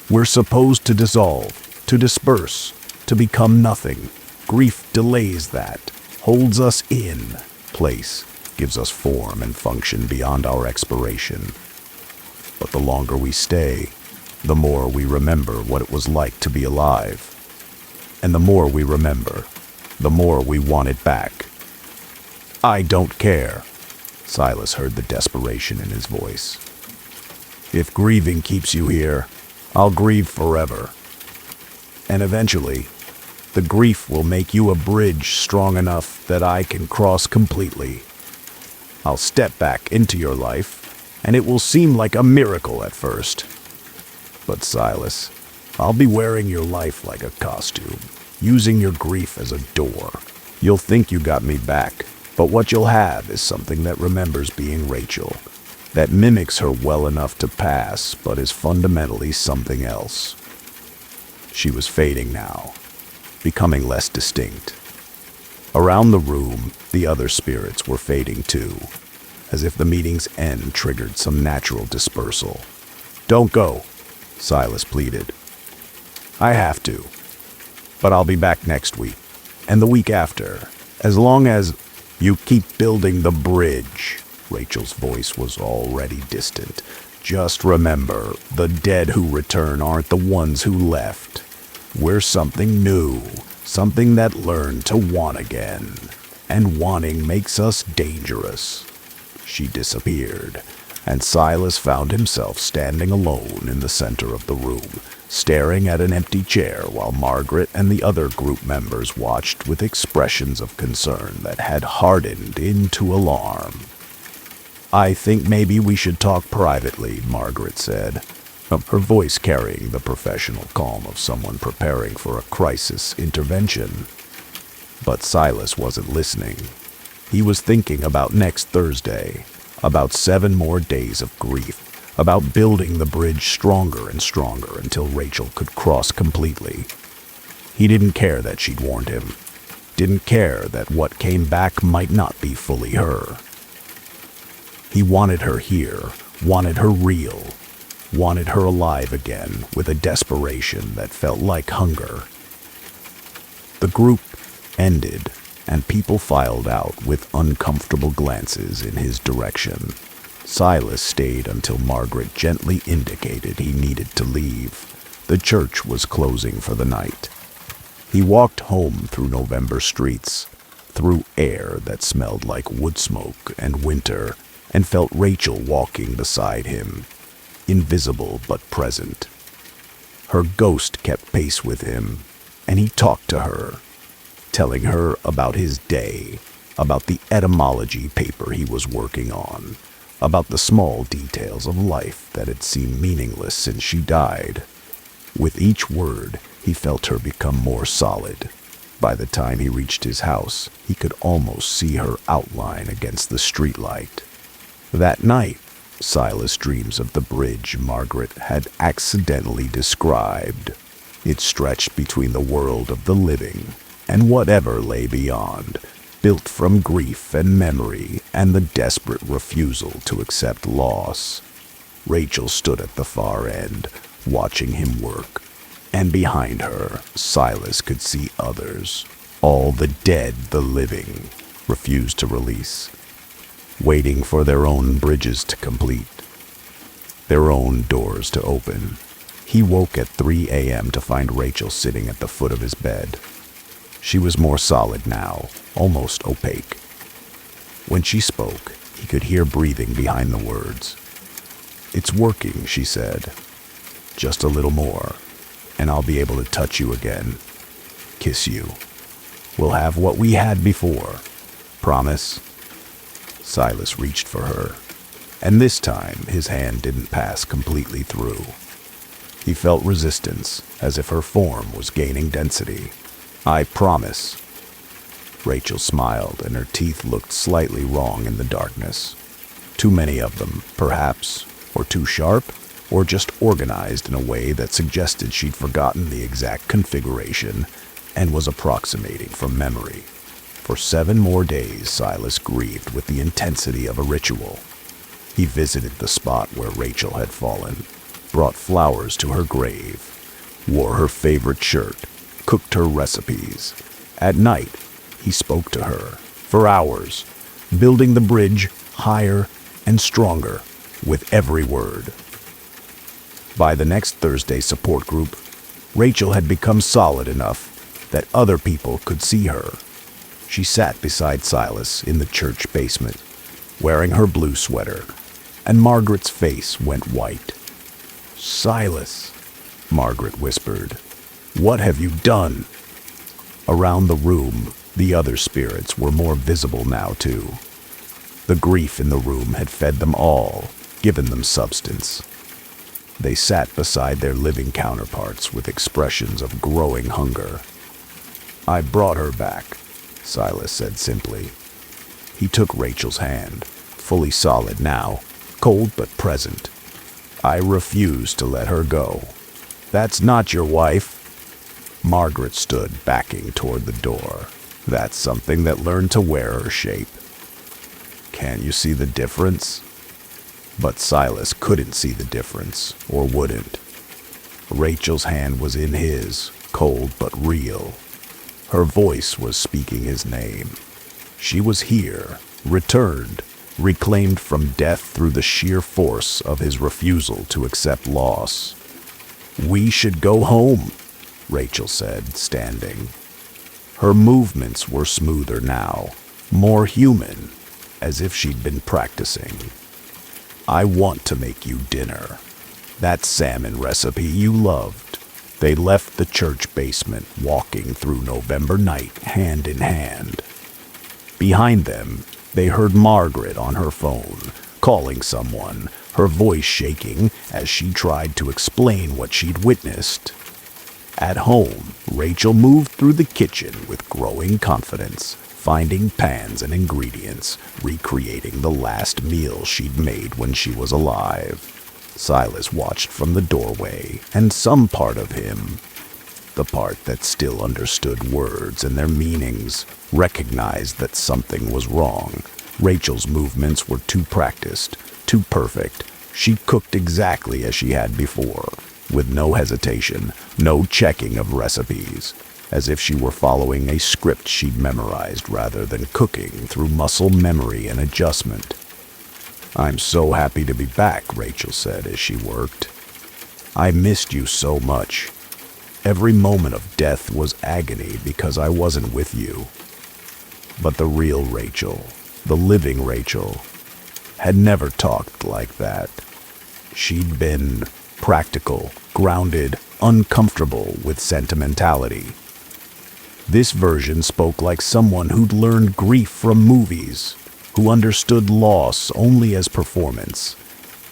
"We're supposed to dissolve, to disperse, to become nothing. Grief delays that, holds us in place, gives us form and function beyond our expiration. But the longer we stay, the more we remember what it was like to be alive. And the more we remember, the more we want it back." "I don't care." Silas heard the desperation in his voice. "If grieving keeps you here, I'll grieve forever. And eventually, the grief will make you a bridge strong enough that I can cross completely. I'll step back into your life, and it will seem like a miracle at first. But Silas, I'll be wearing your life like a costume, using your grief as a door, You'll think you got me back, but what you'll have is something that remembers being Rachel, that mimics her well enough to pass, but is fundamentally something else. She was fading now, becoming less distinct. Around the room, the other spirits were fading too, as if the meeting's end triggered some natural dispersal. "Don't go," Silas pleaded. "I have to, but I'll be back next week, and the week after, as long as you keep building the bridge." Rachel's voice was already distant. "Just remember, the dead who return aren't the ones who left. We're something new, something that learned to want again, and wanting makes us dangerous." She disappeared, and Silas found himself standing alone in the center of the room, staring at an empty chair while Margaret and the other group members watched with expressions of concern that had hardened into alarm. "I think maybe we should talk privately," Margaret said, her voice carrying the professional calm of someone preparing for a crisis intervention. But Silas wasn't listening. He was thinking about next Thursday, about 7 more days of grief, about building the bridge stronger and stronger until Rachel could cross completely. He didn't care that she'd warned him, didn't care that what came back might not be fully her. He wanted her here, wanted her real, wanted her alive again with a desperation that felt like hunger. The group ended, and people filed out with uncomfortable glances in his direction. Silas stayed until Margaret gently indicated he needed to leave. The church was closing for the night. He walked home through November streets, through air that smelled like wood smoke and winter, and felt Rachel walking beside him, invisible but present. Her ghost kept pace with him, and he talked to her, telling her about his day, about the etymology paper he was working on, about the small details of life that had seemed meaningless since she died. With each word, he felt her become more solid. By the time he reached his house, he could almost see her outline against the streetlight. That night, Silas dreams of the bridge Margaret had accidentally described. It stretched between the world of the living and whatever lay beyond, built from grief and memory and the desperate refusal to accept loss. Rachel stood at the far end, watching him work, and behind her, Silas could see others. All the dead the living refused to release, waiting for their own bridges to complete, their own doors to open. He woke at 3 a.m. to find Rachel sitting at the foot of his bed. She was more solid now, almost opaque. When she spoke, he could hear breathing behind the words. "It's working," she said. "Just a little more, and I'll be able to touch you again, kiss you. We'll have what we had before. Promise?" Silas reached for her, and this time his hand didn't pass completely through. He felt resistance, as if her form was gaining density. "I promise." Rachel smiled, and her teeth looked slightly wrong in the darkness. Too many of them, perhaps, or too sharp, or just organized in a way that suggested she'd forgotten the exact configuration and was approximating from memory. For 7 more days, Silas grieved with the intensity of a ritual. He visited the spot where Rachel had fallen, brought flowers to her grave, wore her favorite shirt, cooked her recipes. At night, he spoke to her, for hours, building the bridge higher and stronger with every word. By the next Thursday support group, Rachel had become solid enough that other people could see her. She sat beside Silas in the church basement, wearing her blue sweater, and Margaret's face went white. "Silas," Margaret whispered, "what have you done?" Around the room, the other spirits were more visible now, too. The grief in the room had fed them all, given them substance. They sat beside their living counterparts with expressions of growing hunger. "I brought her back," Silas said simply. He took Rachel's hand, fully solid now, cold but present. I refuse to let her go. That's not your wife. Margaret stood, backing toward the door. That's something that learned to wear her shape. Can't you see the difference? But Silas couldn't see the difference, or wouldn't. Rachel's hand was in his, cold but real. Her voice was speaking his name. She was here, returned, reclaimed from death through the sheer force of his refusal to accept loss. We should go home, Rachel said, standing. Her movements were smoother now, more human, as if she'd been practicing. I want to make you dinner. That salmon recipe you loved. They left the church basement, walking through November night, hand in hand. Behind them, they heard Margaret on her phone, calling someone, her voice shaking as she tried to explain what she'd witnessed. At home, Rachel moved through the kitchen with growing confidence, finding pans and ingredients, recreating the last meal she'd made when she was alive. Silas watched from the doorway, and some part of him, the part that still understood words and their meanings, recognized that something was wrong. Rachel's movements were too practiced, too perfect. She cooked exactly as she had before, with no hesitation, no checking of recipes, as if she were following a script she'd memorized rather than cooking through muscle memory and adjustment. I'm so happy to be back, Rachel said as she worked. I missed you so much. Every moment of death was agony because I wasn't with you. But the real Rachel, the living Rachel, had never talked like that. She'd been practical, grounded, uncomfortable with sentimentality. This version spoke like someone who'd learned grief from movies, who understood loss only as performance.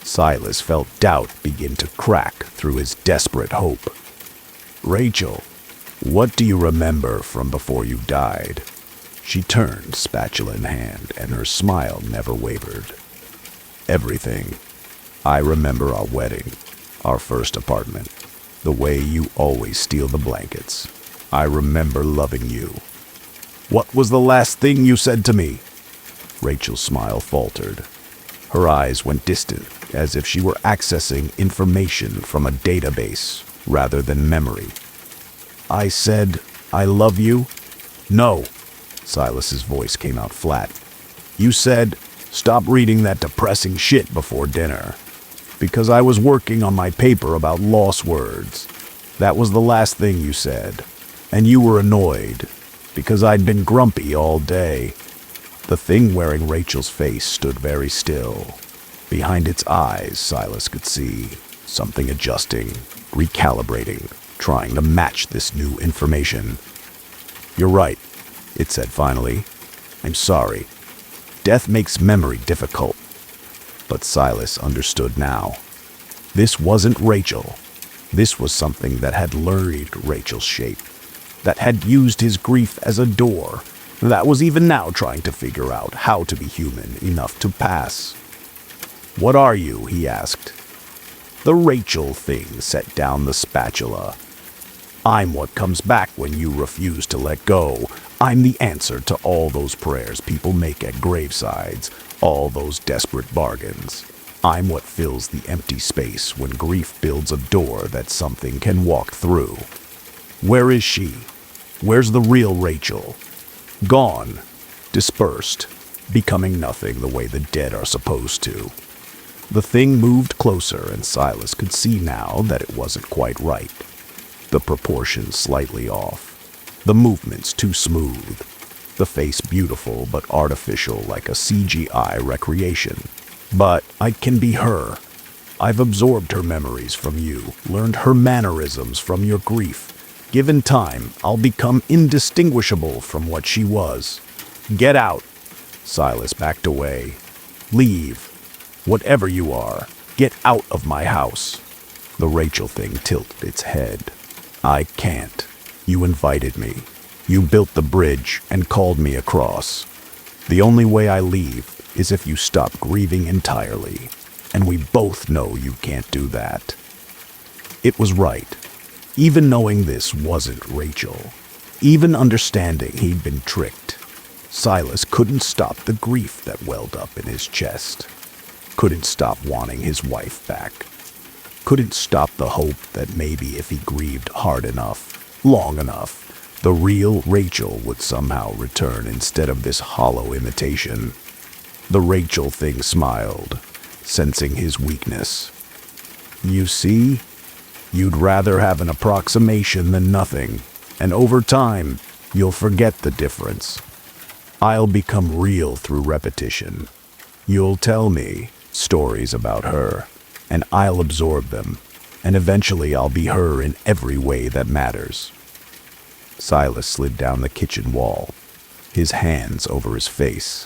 Silas felt doubt begin to crack through his desperate hope. Rachel, what do you remember from before you died? She turned, spatula in hand, and her smile never wavered. Everything. I remember our wedding, our first apartment, the way you always steal the blankets. I remember loving you. What was the last thing you said to me? Rachel's smile faltered. Her eyes went distant, as if she were accessing information from a database rather than memory. I said, I love you? No. Silas's voice came out flat. You said, stop reading that depressing shit before dinner. Because I was working on my paper about lost words. That was the last thing you said. And you were annoyed, because I'd been grumpy all day. The thing wearing Rachel's face stood very still. Behind its eyes, Silas could see something adjusting, recalibrating, trying to match this new information. You're right, it said finally. I'm sorry. Death makes memory difficult. But Silas understood now. This wasn't Rachel. This was something that had learned Rachel's shape, that had used his grief as a door, that was even now trying to figure out how to be human enough to pass. What are you? He asked. The Rachel thing set down the spatula. I'm what comes back when you refuse to let go. I'm the answer to all those prayers people make at gravesides, all those desperate bargains. I'm what fills the empty space when grief builds a door that something can walk through. Where is she? Where's the real Rachel? Gone, dispersed, becoming nothing the way the dead are supposed to. The thing moved closer, and Silas could see now that it wasn't quite right. The proportions slightly off, the movements too smooth, the face beautiful but artificial like a CGI recreation. But I can be her. I've absorbed her memories from you, learned her mannerisms from your grief. Given time, I'll become indistinguishable from what she was. Get out. Silas backed away. Leave. Whatever you are, get out of my house. The Rachel thing tilted its head. I can't. You invited me. You built the bridge and called me across. The only way I leave is if you stop grieving entirely, and we both know you can't do that." It was right. Even knowing this wasn't Rachel, even understanding he'd been tricked, Silas couldn't stop the grief that welled up in his chest. Couldn't stop wanting his wife back. Couldn't stop the hope that maybe if he grieved hard enough, long enough, the real Rachel would somehow return instead of this hollow imitation. The Rachel thing smiled, sensing his weakness. "You see? You'd rather have an approximation than nothing, and over time, you'll forget the difference. I'll become real through repetition. You'll tell me stories about her, and I'll absorb them, and eventually I'll be her in every way that matters." Silas slid down the kitchen wall, his hands over his face.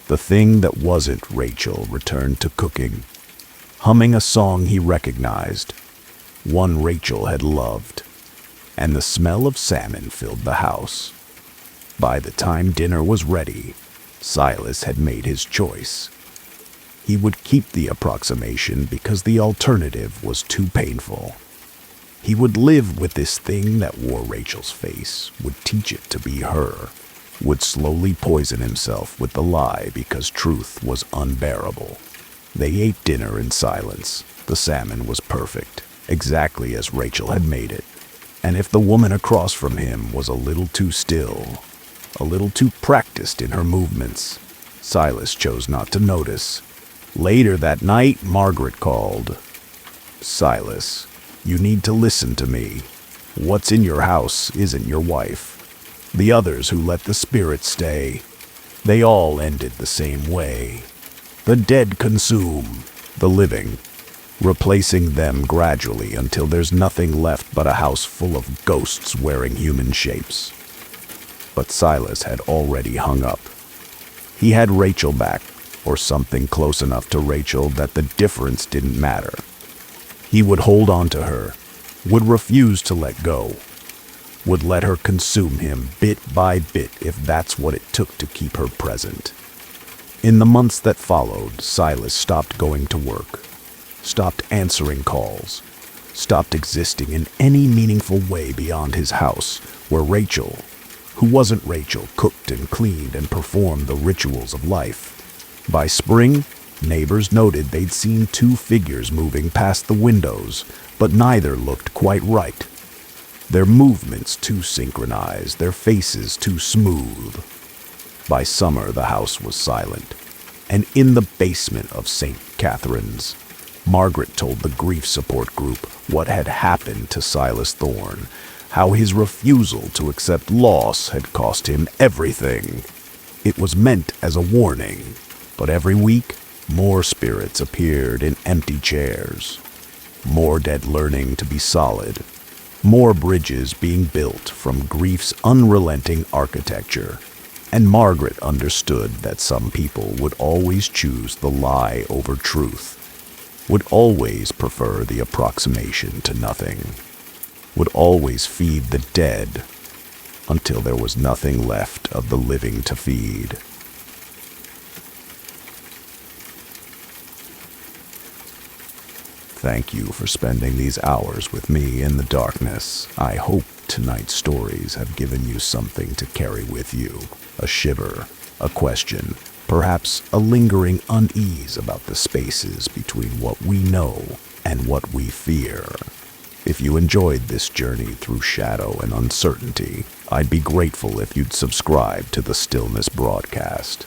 The thing that wasn't Rachel returned to cooking, humming a song he recognized, one Rachel had loved, and the smell of salmon filled the house. By the time dinner was ready, Silas had made his choice. He would keep the approximation because the alternative was too painful. He would live with this thing that wore Rachel's face, would teach it to be her, would slowly poison himself with the lie because truth was unbearable. They ate dinner in silence. The salmon was perfect, exactly as Rachel had made it. And if the woman across from him was a little too still, a little too practiced in her movements, Silas chose not to notice. Later that night, Margaret called. "Silas, you need to listen to me. What's in your house isn't your wife. The others who let the spirit stay, they all ended the same way. The dead consume the living, replacing them gradually until there's nothing left but a house full of ghosts wearing human shapes." But Silas had already hung up. He had Rachel back, or something close enough to Rachel that the difference didn't matter. He would hold on to her, would refuse to let go, would let her consume him bit by bit if that's what it took to keep her present. In the months that followed, Silas stopped going to work, stopped answering calls, stopped existing in any meaningful way beyond his house, where Rachel, who wasn't Rachel, cooked and cleaned and performed the rituals of life. By spring, neighbors noted they'd seen two figures moving past the windows, but neither looked quite right. Their movements too synchronized, their faces too smooth. By summer, the house was silent, and in the basement of St. Catherine's, Margaret told the grief support group what had happened to Silas Thorne, how his refusal to accept loss had cost him everything. It was meant as a warning, but every week, more spirits appeared in empty chairs, more dead learning to be solid, more bridges being built from grief's unrelenting architecture. And Margaret understood that some people would always choose the lie over truth, would always prefer the approximation to nothing, would always feed the dead until there was nothing left of the living to feed. Thank you for spending these hours with me in the darkness. I hope tonight's stories have given you something to carry with you. A shiver, a question, perhaps a lingering unease about the spaces between what we know and what we fear. If you enjoyed this journey through shadow and uncertainty, I'd be grateful if you'd subscribe to the Stillness broadcast.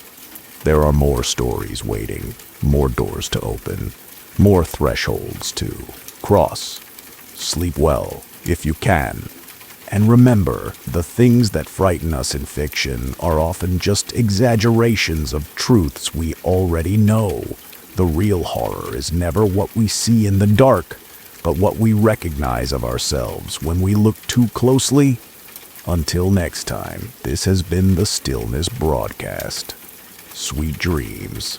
There are more stories waiting, more doors to open, more thresholds to cross. Sleep well, if you can. And remember, the things that frighten us in fiction are often just exaggerations of truths we already know. The real horror is never what we see in the dark, but what we recognize of ourselves when we look too closely. Until next time, this has been the Stillness broadcast. Sweet dreams.